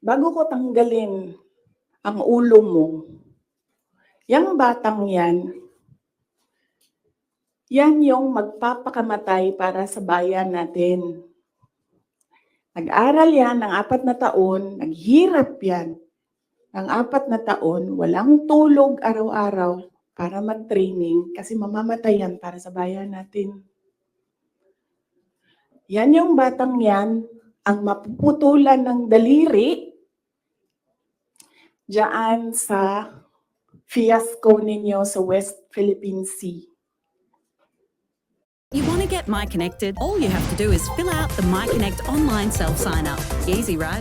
bago ko tanggalin ang ulo mo, yung batang yan yung magpapakamatay para sa bayan natin. Nag-aral yan ng 4 na taon, naghirap yan ng 4 na taon, walang tulog araw-araw para mag-training kasi mamamatay yan para sa bayan natin. Yan yung batang yan, ang mapuputulan ng daliri diyan sa fiasco ninyo sa West Philippine Sea. You want to get MyConnected? All you have to do is fill out the MyConnect online self-sign-up. Easy, right?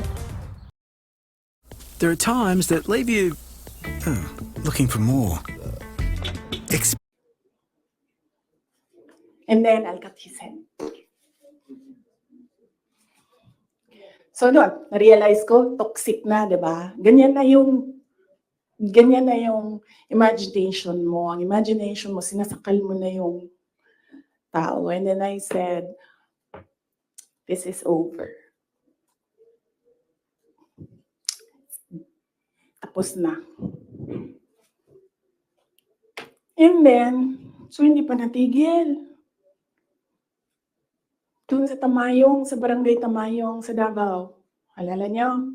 There are times that leave you looking for more. And then I'll cut his head. So doon, na-realize ko, toxic na, di ba? Ganyan na yung imagination mo. Ang imagination mo, sinasakal mo na yung tao. And then I said, this is over. Tapos na. And then, so hindi pa natigil. Doon sa Tamayong, sa barangay Tamayong, sa Davao. Alala niyo?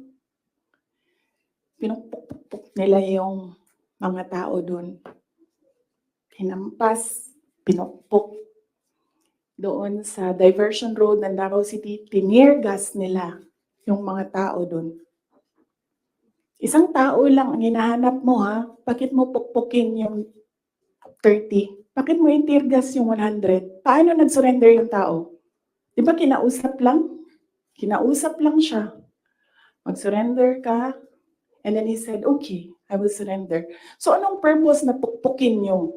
Pinupuk nila yung mga tao doon. Hinampas, pinupuk. Doon sa diversion road ng Davao City, tinirgas nila yung mga tao doon. Isang tao lang ang hinahanap mo, ha? Bakit mo pukpukin yung 30? Bakit mo itirgas yung 100? Paano nag-surrender yung tao? Di ba kinausap lang? Kinausap lang siya. Mag-surrender ka. And then he said, okay, I will surrender. So anong purpose na pukpukin yung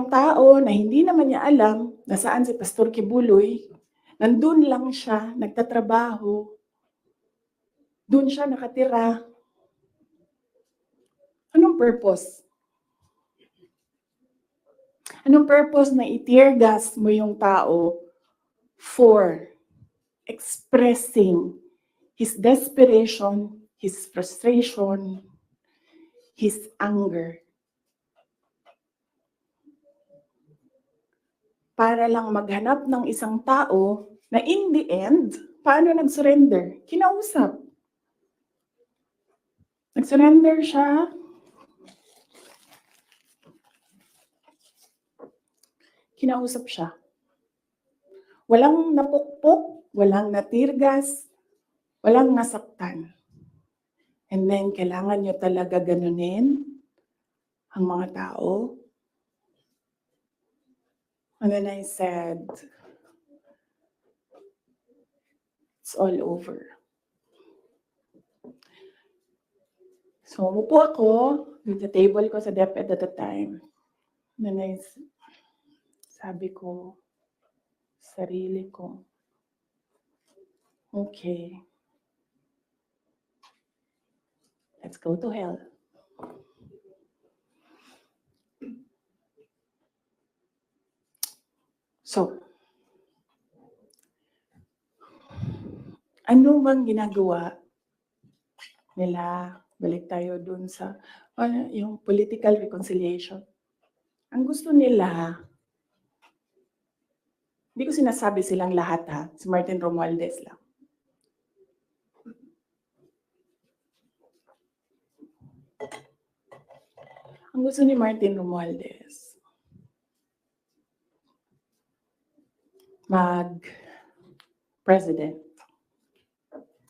tao na hindi naman niya alam na saan si Pastor Kibuloy, nandun lang siya, nagtatrabaho, dun siya nakatira. Anong purpose? Anong purpose na i-tear gas mo yung tao for expressing his desperation, his frustration, his anger? Para lang maghanap ng isang tao na in the end, paano nag-surrender? Kinausap. Nag-surrender siya. Kinausap siya. Walang napukpok, walang natirgas, walang nasaktan. And then, kailangan nyo talaga ganunin ang mga tao. And then I said, it's all over. So, umupo ako with the table ko sa DepEd at the time. And then sabi ko, sarili ko, okay, let's go to hell. So, ano bang ginagawa nila? Balik tayo dun sa yung political reconciliation. Ang gusto nila, hindi ko sinasabi silang lahat, ha? Si Martin Romualdez lang. Ang gusto ni Martin Romualdez, mag-president.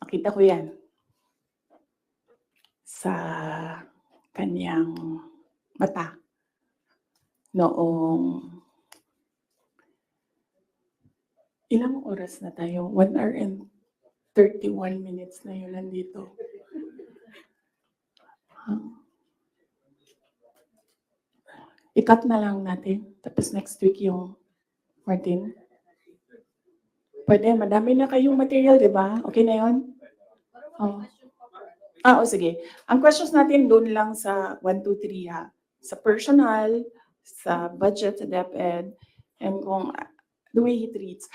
Nakita ko yan sa kanyang mata noong ilang oras na tayo? 1 hour and 31 minutes na yun nandito. I-cut na lang natin. Tapos next week yung Martin. Pwede, madami na kayong material, di ba? Okay na yun? Oh. Sige. Ang questions natin doon lang sa 1, 2, 3, ha? Sa personal, sa budget, sa DepEd, and kung the way he treats.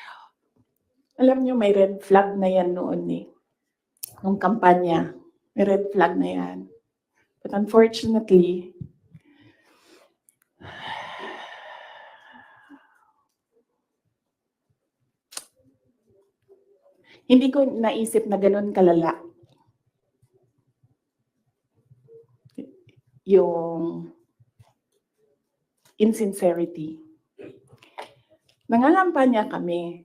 Alam nyo, may red flag na yan noon eh. Nung kampanya, may red flag na yan. But unfortunately, hindi ko naisip na ganun kalala yung insincerity. Nangangampanya kami.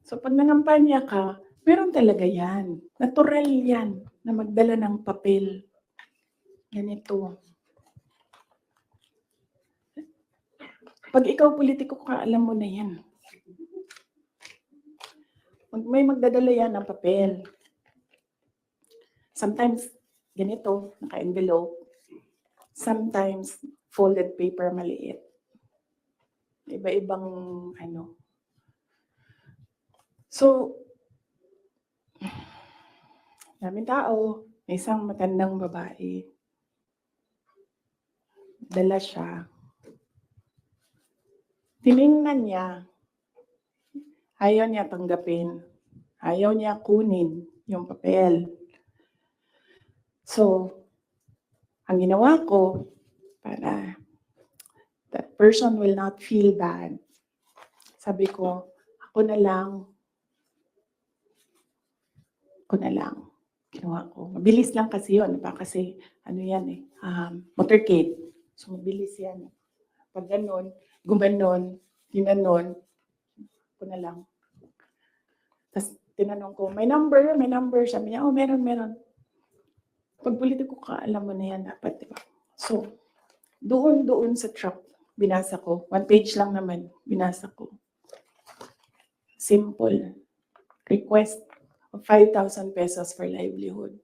So pag nangampanya ka, meron talaga yan. Natural yan na magdala ng papel. Ganito. Pag ikaw politiko ka, alam mo na yan. May magdadala yan ng papel. Sometimes, ganito, naka-envelope. Sometimes, folded paper maliit. Iba-ibang ano. So, daming tao, may isang matandang babae. Dala siya. Tiningnan niya. Ayaw niya tanggapin. Ayaw niya kunin yung papel. So, ang ginawa ko, para that person will not feel bad, sabi ko, ako na lang. Ginawa ko. Mabilis lang kasi yun. Kasi, ano yan eh, motorcade. So, mabilis yan. Pag ganon, gumanon, ginanon, ako na lang. Tapos, tinanong ko, may number? Sabi niya, oh, meron. Pag politiko ka, alam mo na yan dapat, di ba? So, doon sa truck, binasa ko. 1 page lang naman, binasa ko. Simple. Request of 5,000 pesos for livelihood.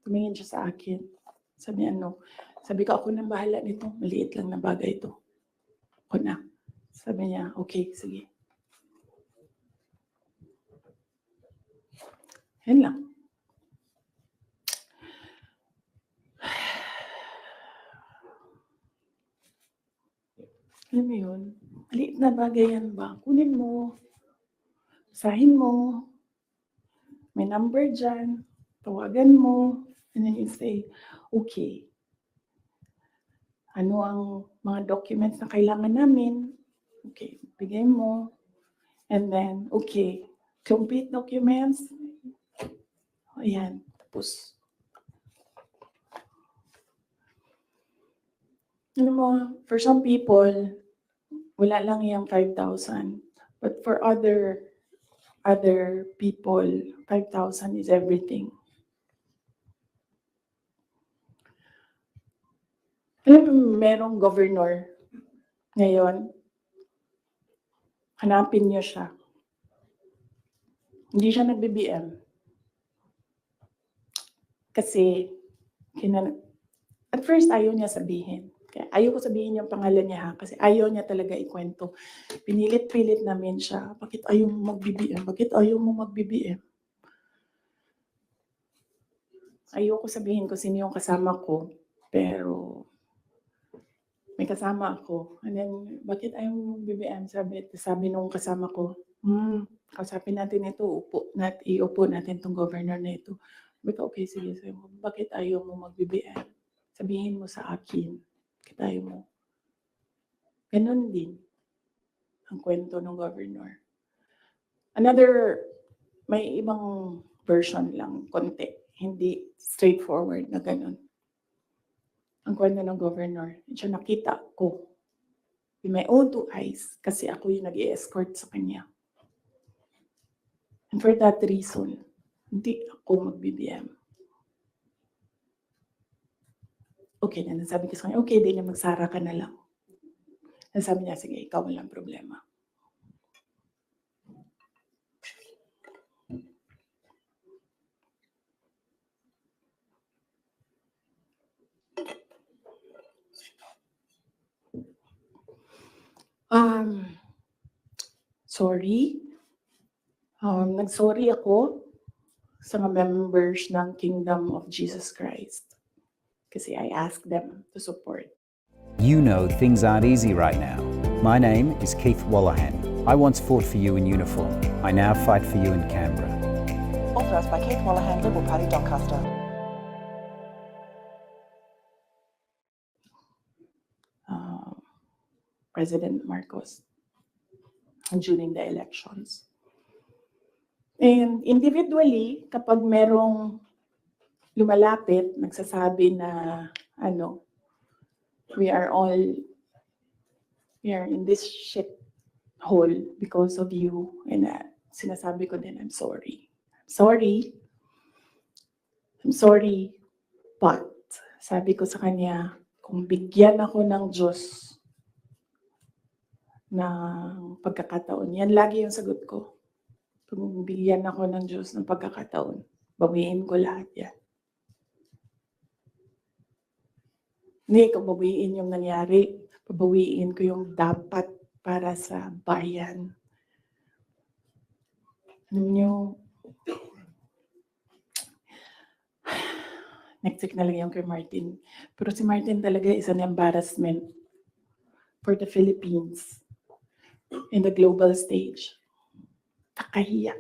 Tumingin siya sa akin. Sabi ko, ako nang bahala nito. Maliit lang na bagay ito. Ako na. Sabi niya, okay, sige. Yan lang. Alam mo yun? Maliit na bagay yan ba? Kunin mo. Basahin mo. May number dyan. Tawagan mo. And then you say, okay. Ano ang mga documents na kailangan namin? Okay, bigay mo. And then, okay. Complete documents. Ayan. Tapos. Ano mo, for some people, wala lang yung 5,000. But for other people, 5,000 is everything. Alam mo, merong governor ngayon, hanapin niyo siya. Hindi siya nag-BBM. Kasi, at first ayaw niya sabihin. Kaya ayaw ko sabihin yung pangalan niya ha, kasi ayaw niya talaga ikwento. Pinilit-pilit namin siya, bakit ayaw mo mag-BBM? Bakit ayaw mo mag-BBM? Ayaw ko sabihin ko sino yung kasama ko, pero may kasama ako. And then, bakit ayaw mo mag-BBM? Sabi nung kasama ko, kausapin natin ito, iupo natin tong governor na ito. Sabi ko, okay, sige. Sabi mo, bakit ayaw mo mag-BBM? Sabihin mo sa akin. Bakit ayaw mo? Ganon din ang kwento ng governor. May ibang version lang, konti. Hindi straightforward na ganon. Ang kwento ng governor, siya nakita ko with my own 2 eyes kasi ako yung nag-i-escort sa kanya. And for that reason, hindi ako mag-BBM. Okay na, nasabi ko sa kanya, okay din na magsara ka na lang. Nasabi niya, sige, ikaw walang problema. Sorry. Nag-sorry ako sa mga members ng Kingdom of Jesus Christ. Kasi I asked them to support. You know things aren't easy right now. My name is Keith Wallahan. I once fought for you in uniform. I now fight for you in Canberra. Authorised by Keith Wallahan, Liberal Party, Doncaster. President Marcos during the elections. And individually, kapag merong lumalapit, nagsasabi na we are in this shit hole because of you, and sinasabi ko din, I'm sorry, but sabi ko sa kanya, kung bigyan ako ng Diyos ng pagkakataon, yan lagi yung sagot ko. Kung bigyan ako ng Diyos ng pagkakataon, bawiin ko lahat yan. Hindi ko bawiin yung nangyari, babawiin ko yung dapat para sa bayan. Alam niyo, next week na lang yung kay Martin. Pero si Martin talaga is an embarrassment for the Philippines in the global stage. Kakahiya.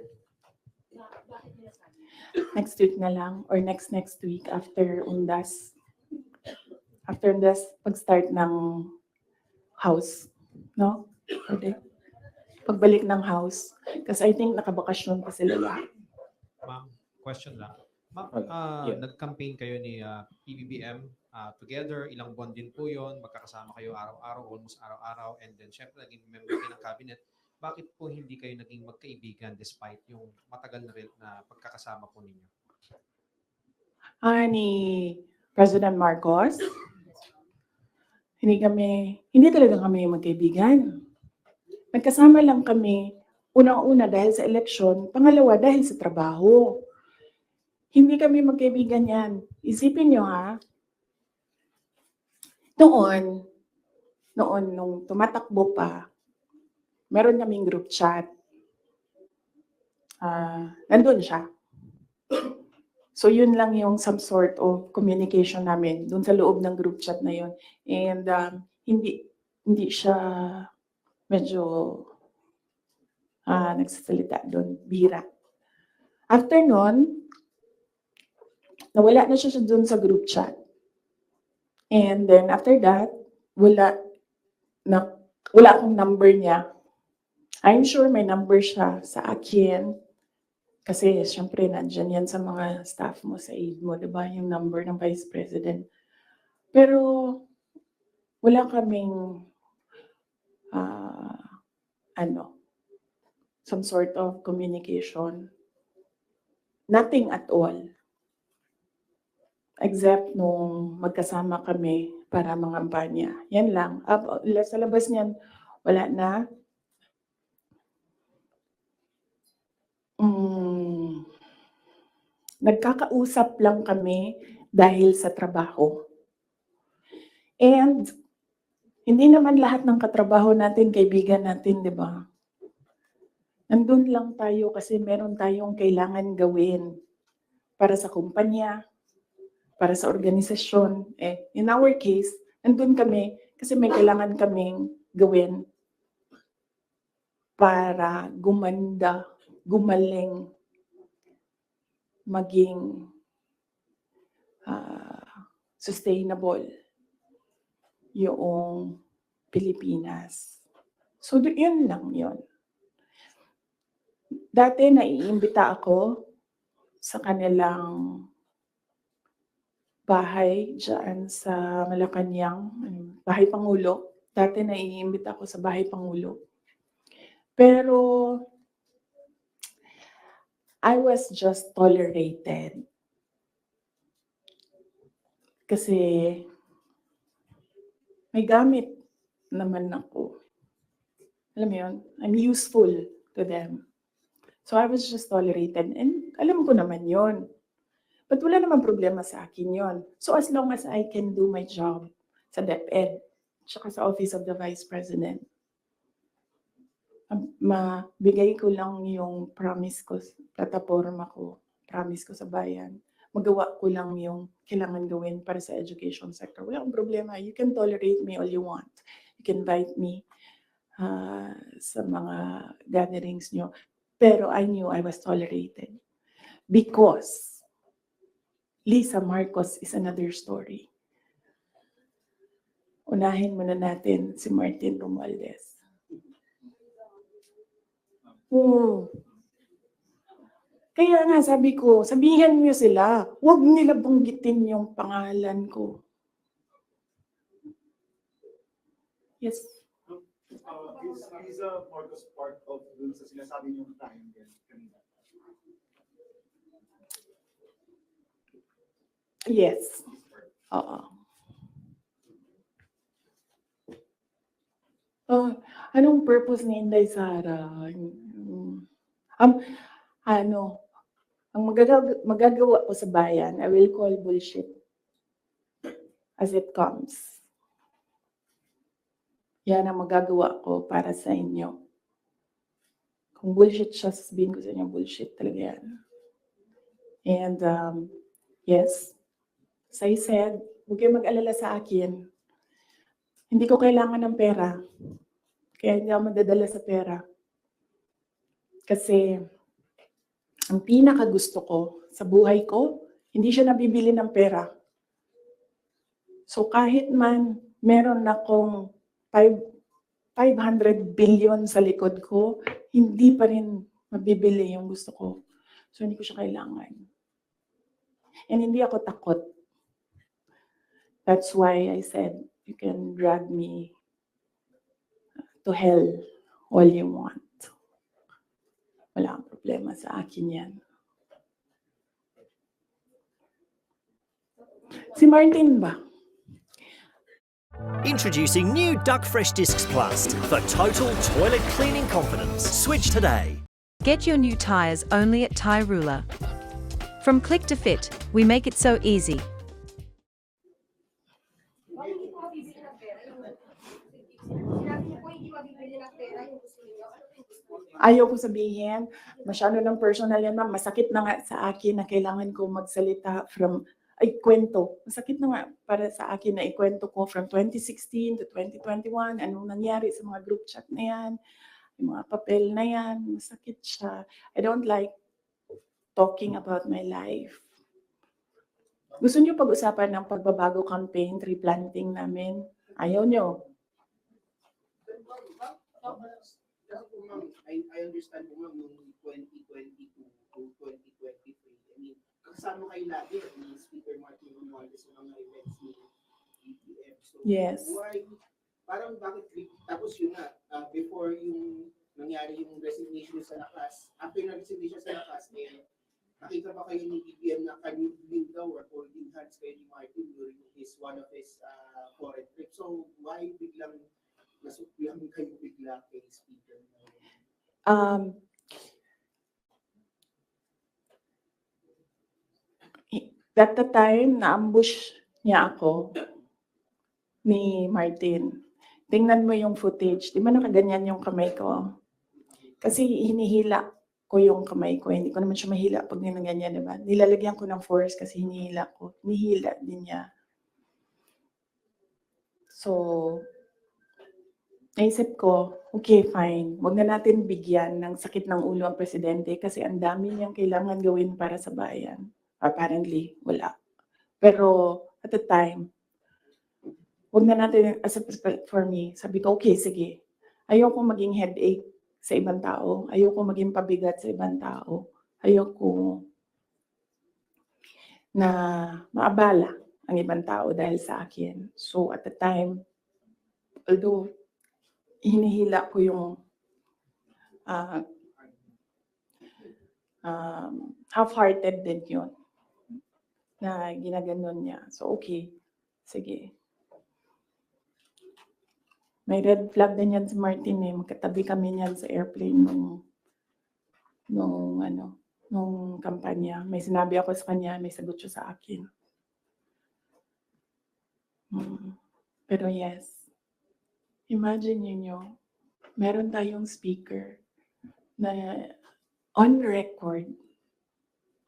Next week na lang or next week after Undas. After Undas, pag-start ng house. No? Pwede. Pagbalik ng house. Kasi I think nakabakasyon pa sila lahat. Ma'am, question lang. Ma'am, Yeah. nag-campaign kayo ni PBBM together, ilang buwan din po yun, magkakasama kayo araw-araw, almost araw-araw, and then syempre naging member kayo ng cabinet. Bakit po hindi kayo naging magkaibigan despite yung matagal na pagkakasama po ninyo? Ni President Marcos, hindi talaga kami magkaibigan. Nagkasama lang kami, unang-una dahil sa eleksyon, pangalawa dahil sa trabaho. Hindi kami magkaibigan yan. Isipin nyo ha, noon, nung tumatakbo pa, meron kaming group chat. Nandun siya. So yun lang yung some sort of communication namin dun sa loob ng group chat na yun. And hindi siya medyo nagsasalita doon, bira. After nun, nawala na siya doon sa group chat. And then after that, wala akong number niya. I'm sure may number siya sa akin. Kasi syempre nandyan yan sa mga staff mo, sa aide mo, diba? Yung number ng Vice President. Pero wala kaming some sort of communication. Nothing at all. Except nung magkasama kami para mangampanya. Yan lang. Sa labas niyan, wala na. Nagkakausap lang kami dahil sa trabaho. And hindi naman lahat ng katrabaho natin, kaibigan natin, di ba? Nandun lang tayo kasi meron tayong kailangan gawin para sa kumpanya, para sa organisasyon. In our case, nandun kami kasi may kailangan kaming gawin para gumanda, gumaling, maging sustainable yung Pilipinas. So, yun lang yun. Dati naiimbita ako sa kanilang bahay dyan sa Malacanang, Bahay Pangulo. Dati naiimbita ako sa Bahay Pangulo. Pero I was just tolerated. Kasi may gamit naman ako. Alam mo yun? I'm useful to them. So I was just tolerated. And alam ko naman yun. But wala naman problema sa akin yun. So as long as I can do my job sa DepEd, tsaka sa Office of the Vice President, mabigay ko lang yung promise ko, plataforma ko, promise ko sa bayan. Magawa ko lang yung kailangan gawin para sa education sector. Wala akong problema. You can tolerate me all you want. You can invite me sa mga gatherings nyo. Pero I knew I was tolerated. Because Lisa Marcos is another story. Unahin muna natin si Martin Romualdez. Kaya nga sabi ko, sabihan niyo sila, huwag nila banggitin yung pangalan ko. Yes. Is Lisa Marcos part of dun sa sinasabi niyong triangle kanina? Yes. Oo. Anong purpose ni Inday Sara? Ang magagawa ko sa bayan, I will call bullshit as it comes. Yan ang magagawa ko para sa inyo. Kung bullshit siya, sasabihin ko sa inyo, bullshit talaga yan. And yes, as I said, huwag kayong mag-alala sa akin. Hindi ko kailangan ng pera. Kaya hindi ako madadala sa pera. Kasi ang pinakagusto ko sa buhay ko, hindi siya nabibili ng pera. So kahit man meron akong 500 billion sa likod ko, hindi pa rin mabibili yung gusto ko. So hindi ko siya kailangan. And hindi ako takot. That's why I said, you can drag me to hell all you want. Wala kang problema sa akin yan. Si Martin ba? Introducing new Duck Fresh Discs Plus for total toilet cleaning confidence. Switch today. Get your new tyres only at Tyre Ruler. From click to fit, we make it so easy. Ayaw ko sabihin, masyado ng personal yan, ma'am. Masakit na nga sa akin na kailangan ko magsalita kwento. Masakit na nga para sa akin na ikwento ko from 2016 to 2021, anong nangyari sa mga group chat na yan, yung mga papel na yan, masakit siya. I don't like talking about my life. Gusto niyo pag-usapan ng pagbabago campaign, tree planting namin? Ayaw niyo. I understand po ma'am, yung 2022 to 2023, I mean, kasama kayo lagi ni Speaker Martin Romualdez sa mga events ni BBM. So, Yes. why, parang bakit, tapos yun nga, before yung nangyari yung resignation sa lakas, after na resignation sa lakas, nakita ba kayo ni BBM na kanilin daw or holding hands kayo ni Martin during one of his foreign trips? So, why biglang nasuklihan kayo bigla kay Speaker? That the time, na-ambush niya ako ni Martin. Tingnan mo yung footage. Di ba nakaganyan yung kamay ko? Kasi hinihila ko yung kamay ko. Hindi ko naman siya mahila pag ninaganyan, di ba? Nilalagyan ko ng force kasi hinihila ko. Hinihila din niya. So, naisip ko, okay, fine. Huwag na natin bigyan ng sakit ng ulo ang presidente kasi ang dami niyang kailangan gawin para sa bayan. Apparently, wala. Pero at the time, huwag na natin, for me, sabi ko, okay, sige. Ayoko maging headache sa ibang tao. Ayoko maging pabigat sa ibang tao. Ayoko na maabala ang ibang tao dahil sa akin. So at the time, although hinihila ko yung half-hearted din yun na ginaganon niya. So okay, sige. May red flag din yan si Martin eh. Magkatabi kami niyan sa airplane nung kampanya. May sinabi ako sa kanya, may sagot siya sa akin. Pero yes, imagine niyo, meron tayong speaker na on record,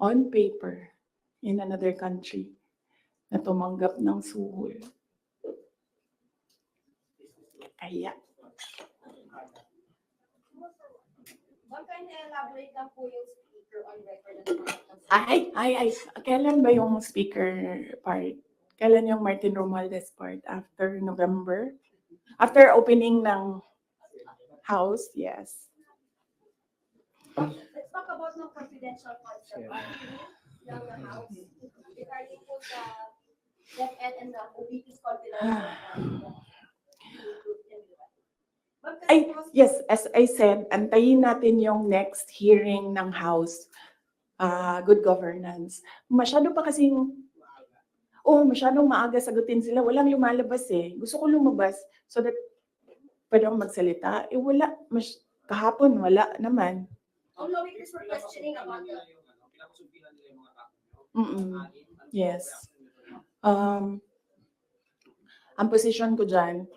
on paper, in another country, na tumanggap ng suhol. Kaya. Elaborate lang po yung speaker on record. Ay. Kailan ba yung speaker part? Kailan yung Martin Romualdez part? After November? After opening ng house? Yes. Let's talk about the confidential concept ng house. Regarding po sa DepEd and the OBP's confidential Ay, yes, as I said, antayin natin yung next hearing ng House, Good Governance. Masyadong maaga sagutin sila. Walang lumalabas eh. Gusto ko lumabas so that pwede akong magsalita. Eh wala, kahapon wala naman. Oh, no, because we're questioning about the... Yes. Ang position ko dyan,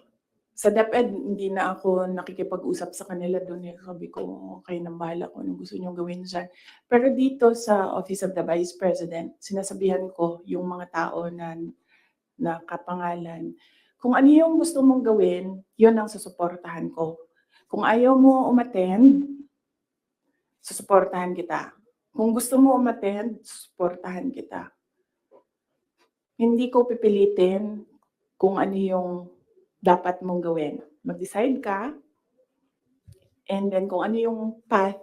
Sa DepEd, hindi na ako nakikipag-usap sa kanila doon. Sabi ko, kayo nang bahala kung anong gusto niyong gawin dyan. Pero dito sa Office of the Vice President, sinasabihan ko yung mga tao na kapangalan, kung ano yung gusto mong gawin, yun ang susuportahan ko. Kung ayaw mo umattend, susuportahan kita. Kung gusto mo umattend, susuportahan kita. Hindi ko pipilitin kung ano yung dapat mong gawin. Mag-decide ka, and then kung ano yung path,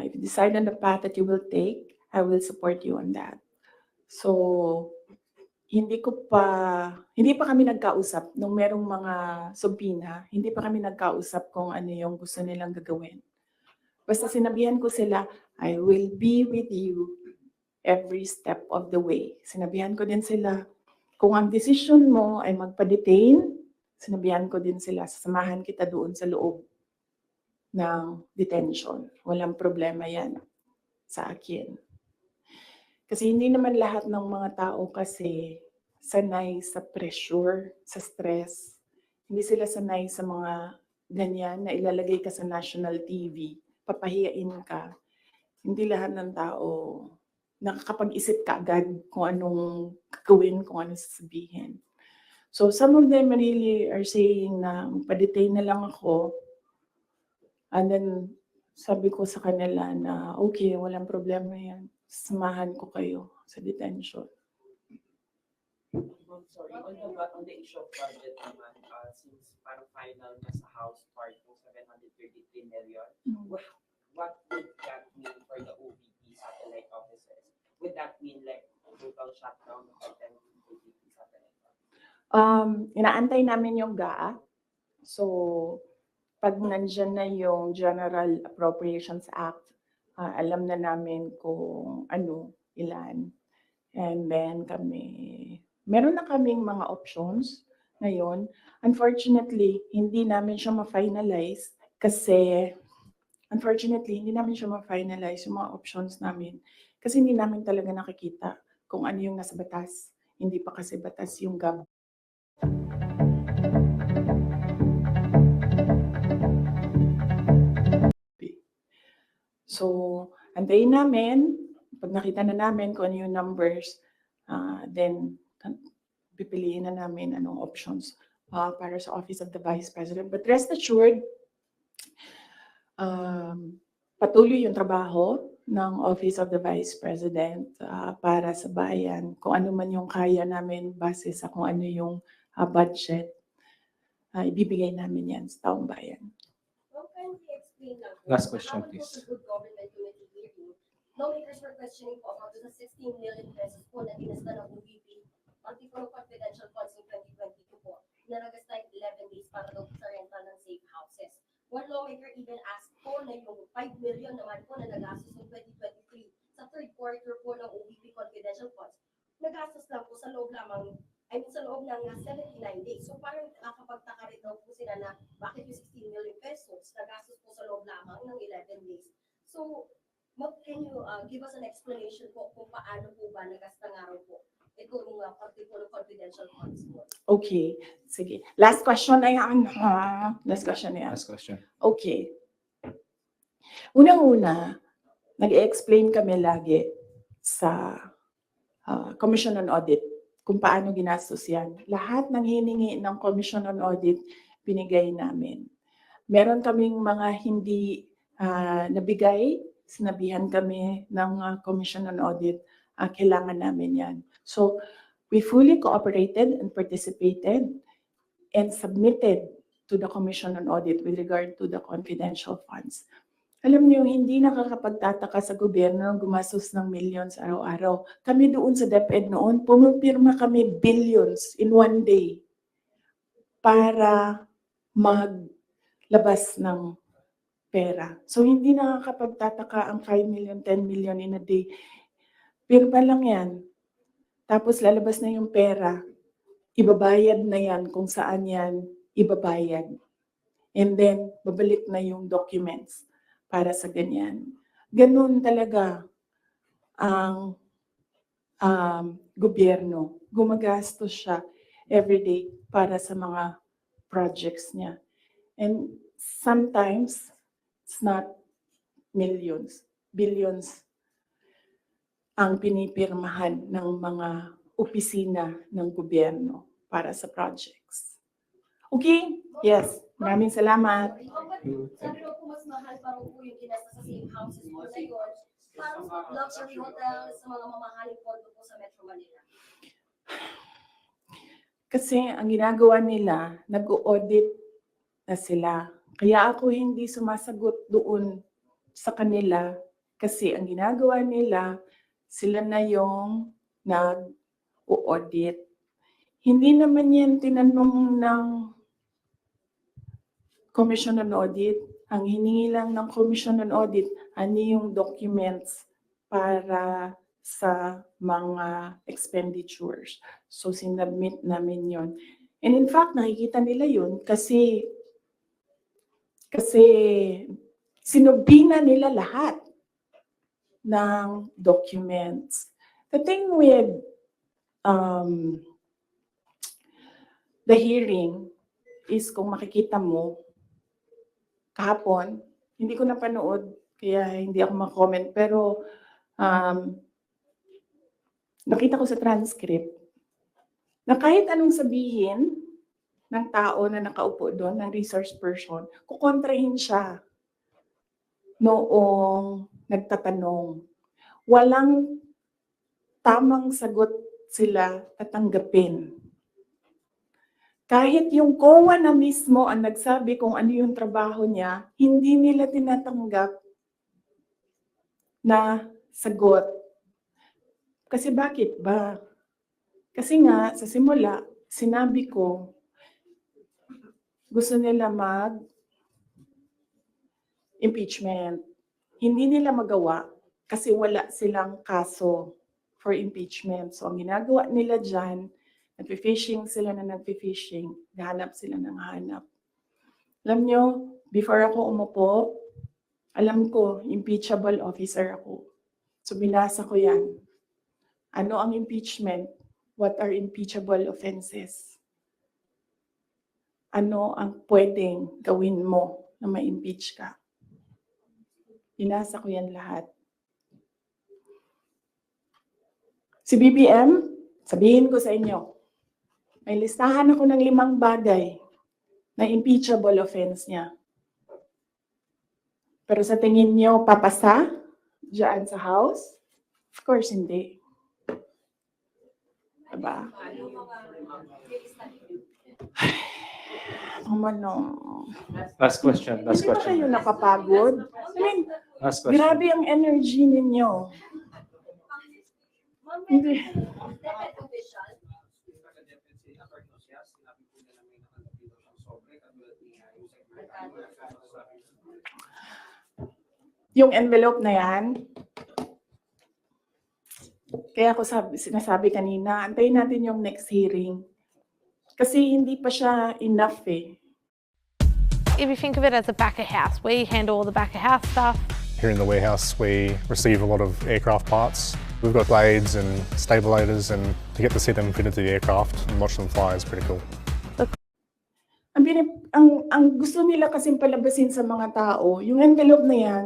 if you decide on the path that you will take, I will support you on that. So, hindi pa kami nagkausap nung merong mga subpoena, hindi pa kami nagkausap kung ano yung gusto nilang gagawin. Basta sinabihan ko sila, I will be with you every step of the way. Sinabihan ko din sila, kung ang decision mo ay magpa-detain, sinabihan ko din sila, sasamahan kita doon sa loob ng detention. Walang problema yan sa akin. Kasi hindi naman lahat ng mga tao kasi sanay sa pressure, sa stress. Hindi sila sanay sa mga ganyan na ilalagay ka sa national TV, papahiyain ka. Hindi lahat ng tao nakakapag-isip ka agad kung anong gagawin, kung anong sasabihin. So some of them really are saying na pa-detain na lang ako. And then sabi ko sa kanila na okay, walang problema yan. Samahan ko kayo sa detention. I'm sorry, on the issue of budget naman, since parang final na sa House part ng 733 million, what would that mean for the OVP satellite offices? Would that mean like total shutdown of the OVP satellite offices? Inaantay namin yung GAA. So, pag nandyan na yung General Appropriations Act, alam na namin kung ano, ilan. And then meron na kaming mga options ngayon. Unfortunately, hindi namin siya ma-finalize kasi yung mga options namin. Kasi hindi namin talaga nakikita kung ano yung nasa batas. Hindi pa kasi batas yung GAB. So, antayin namin, pag nakita na namin kung ano yung numbers, then pipiliin na namin anong options para sa Office of the Vice President. But rest assured, patuloy yung trabaho ng Office of the Vice President para sa bayan, kung ano man yung kaya namin base sa kung ano yung budget, ibibigay namin yan sa taong bayan. Last question, please. Lawmakers were questioning po about the 16 million pesos po na dinasta ng OVP, pati po confidential funds in 2022 po, na nagasta 11 days para daw sa rental ng safe houses. One lawmaker even asked po na yung 5 million naman po na nagastos ng 2023 sa third quarter po ng OVP confidential funds, nagastos lang po sa loob lamang, sa loob ng 79 days. So parang nakakapagtaka rin daw po sila na bakit yung 16 million pesos nagastos po sa loob lamang ng 11 days. So, can you give us an explanation po kung paano po ba nagasta nga raw po itong particular confidential funds po? Okay, sige. Last question na yan. Last question na yan. Last question. Okay. Unang-una, nag-explain kami lagi sa Commission on Audit kung paano ginastos yan. Lahat ng hiningi ng Commission on Audit, binigay namin. Meron kaming mga hindi nabigay, sinabihan kami ng Commission on Audit, kailangan namin yan. So, we fully cooperated and participated and submitted to the Commission on Audit with regard to the confidential funds. Alam niyo, hindi nakakapagtataka sa gobyerno ng gumastos ng millions araw-araw. Kami doon sa DepEd noon, pumipirma kami billions in one day para maglabas ng pera. So, hindi nakakapagtataka ang 5 million, 10 million in a day. Pirma lang yan. Tapos lalabas na yung pera. Ibabayad na yan kung saan yan ibabayad. And then, babalik na yung documents para sa ganyan. Ganun talaga ang gobyerno. Gumagastos siya. every day para sa mga projects niya. And sometimes, it's not millions, billions ang pinipirmahan ng mga opisina ng gobyerno para sa projects. Okay? Yes. Maraming salamat. Sabi ko po mas mahal parang po yung ginasta sa safe houses po na yun. Parang luxury hotels sa mga mamahaling condo po sa Metro Manila. Kasi ang ginagawa nila, nag-audit na sila. Kaya ako hindi sumasagot doon sa kanila kasi ang ginagawa nila, sila na yung nag-audit. Hindi naman yan tinanong ng Commission on Audit. Ang hiningi lang ng Commission on Audit, ano yung documents para sa mga expenditures. So, sinubmit namin yon. And in fact, nakikita nila yun kasi sinubina nila lahat ng documents. The thing with the hearing is kung makikita mo, kahapon, hindi ko napanood, kaya hindi ako mag-comment, pero nakita ko sa transcript na kahit anong sabihin ng tao na nakaupo doon, ng resource person, kukontrahin siya noong nagtatanong. Walang tamang sagot sila tatanggapin. Kahit yung COA na mismo ang nagsabi kung ano yung trabaho niya, hindi nila tinatanggap na sagot. Kasi bakit ba? Kasi nga, sa simula, sinabi ko, gusto nila mag-impeachment. Hindi nila magawa kasi wala silang kaso for impeachment. So, ang ginagawa nila dyan, nagpi-fishing sila na nagpi-fishing, hanap sila ng hanap. Alam nyo, before ako umupo, alam ko, impeachable officer ako. So, binasa ko yan. Ano ang impeachment? What are impeachable offenses? Ano ang pwedeng gawin mo na ma-impeach ka? Binasa ko yan lahat. Si BBM, sabihin ko sa inyo, may listahan ako ng 5 bagay na impeachable offense niya. Pero sa tingin niyo, papasa dyan sa House? Of course, hindi. Diba? Last question. Last Hindi ba question. kayo napapagod? I mean, Last question. grabe ang energy ninyo. Hindi. Yung envelope na yan, kaya ako sinasabi kanina, antayin natin yung next hearing. Kasi hindi pa siya enough eh. If you think of it as a back of house, we handle all the back of house stuff. Here in the warehouse, we receive a lot of aircraft parts. We've got blades and stabilators, and to get to see them fit into the aircraft and watch them fly is pretty cool. Ang gusto nila kasing palabasin sa mga tao, yung envelope na yan,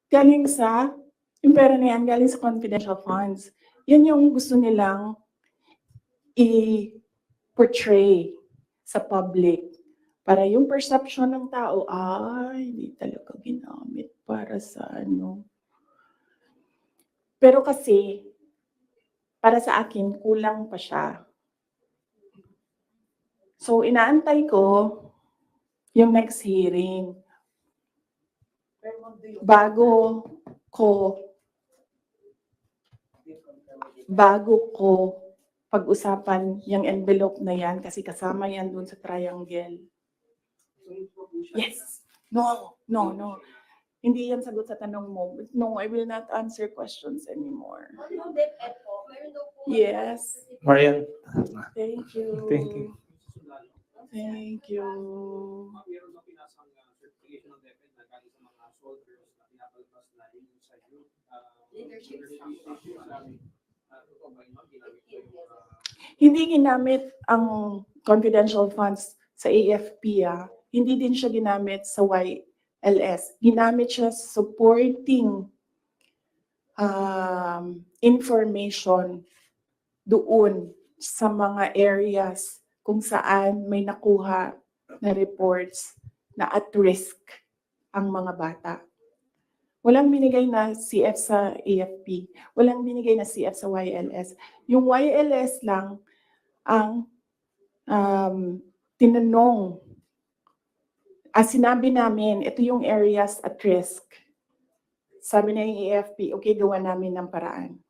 galing sa, yung pera na yan, galing sa confidential funds. Yan yung gusto nilang i-portray sa public. Para yung perception ng tao, ay, hindi talaga ginamit para sa ano. Pero kasi, para sa akin, kulang pa siya. So, inaantay ko yung next hearing. Bago ko pag-usapan yung envelope na yan, kasi kasama yan dun sa triangle. Yes. No. Hindi yan sagot sa tanong mo. No, I will not answer questions anymore. Yes. Marian. Thank you. Thank you. Thank you. Meron na pinasang certification ng DepEd na galing sa mga soldiers na pinapalabas na yung sa youth leadership. Hindi ginamit ang confidential funds sa AFP. Hindi din siya ginamit sa YLS. Ginamit siya supporting information doon sa mga areas kung saan may nakuha na reports na at risk ang mga bata. Walang binigay na CF sa AFP. Walang binigay na CF sa YLS. Yung YLS lang ang tinanong. Sinabi namin, ito yung areas at risk. Sabi na yung AFP, okay, gawa namin ng paraan.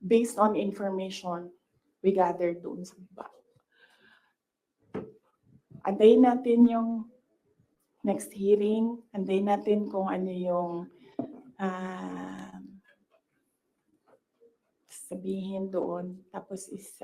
Based on information we gathered doon sa baba. Antayin natin yung next hearing. Antayin natin kung ano yung sabihin doon. Tapos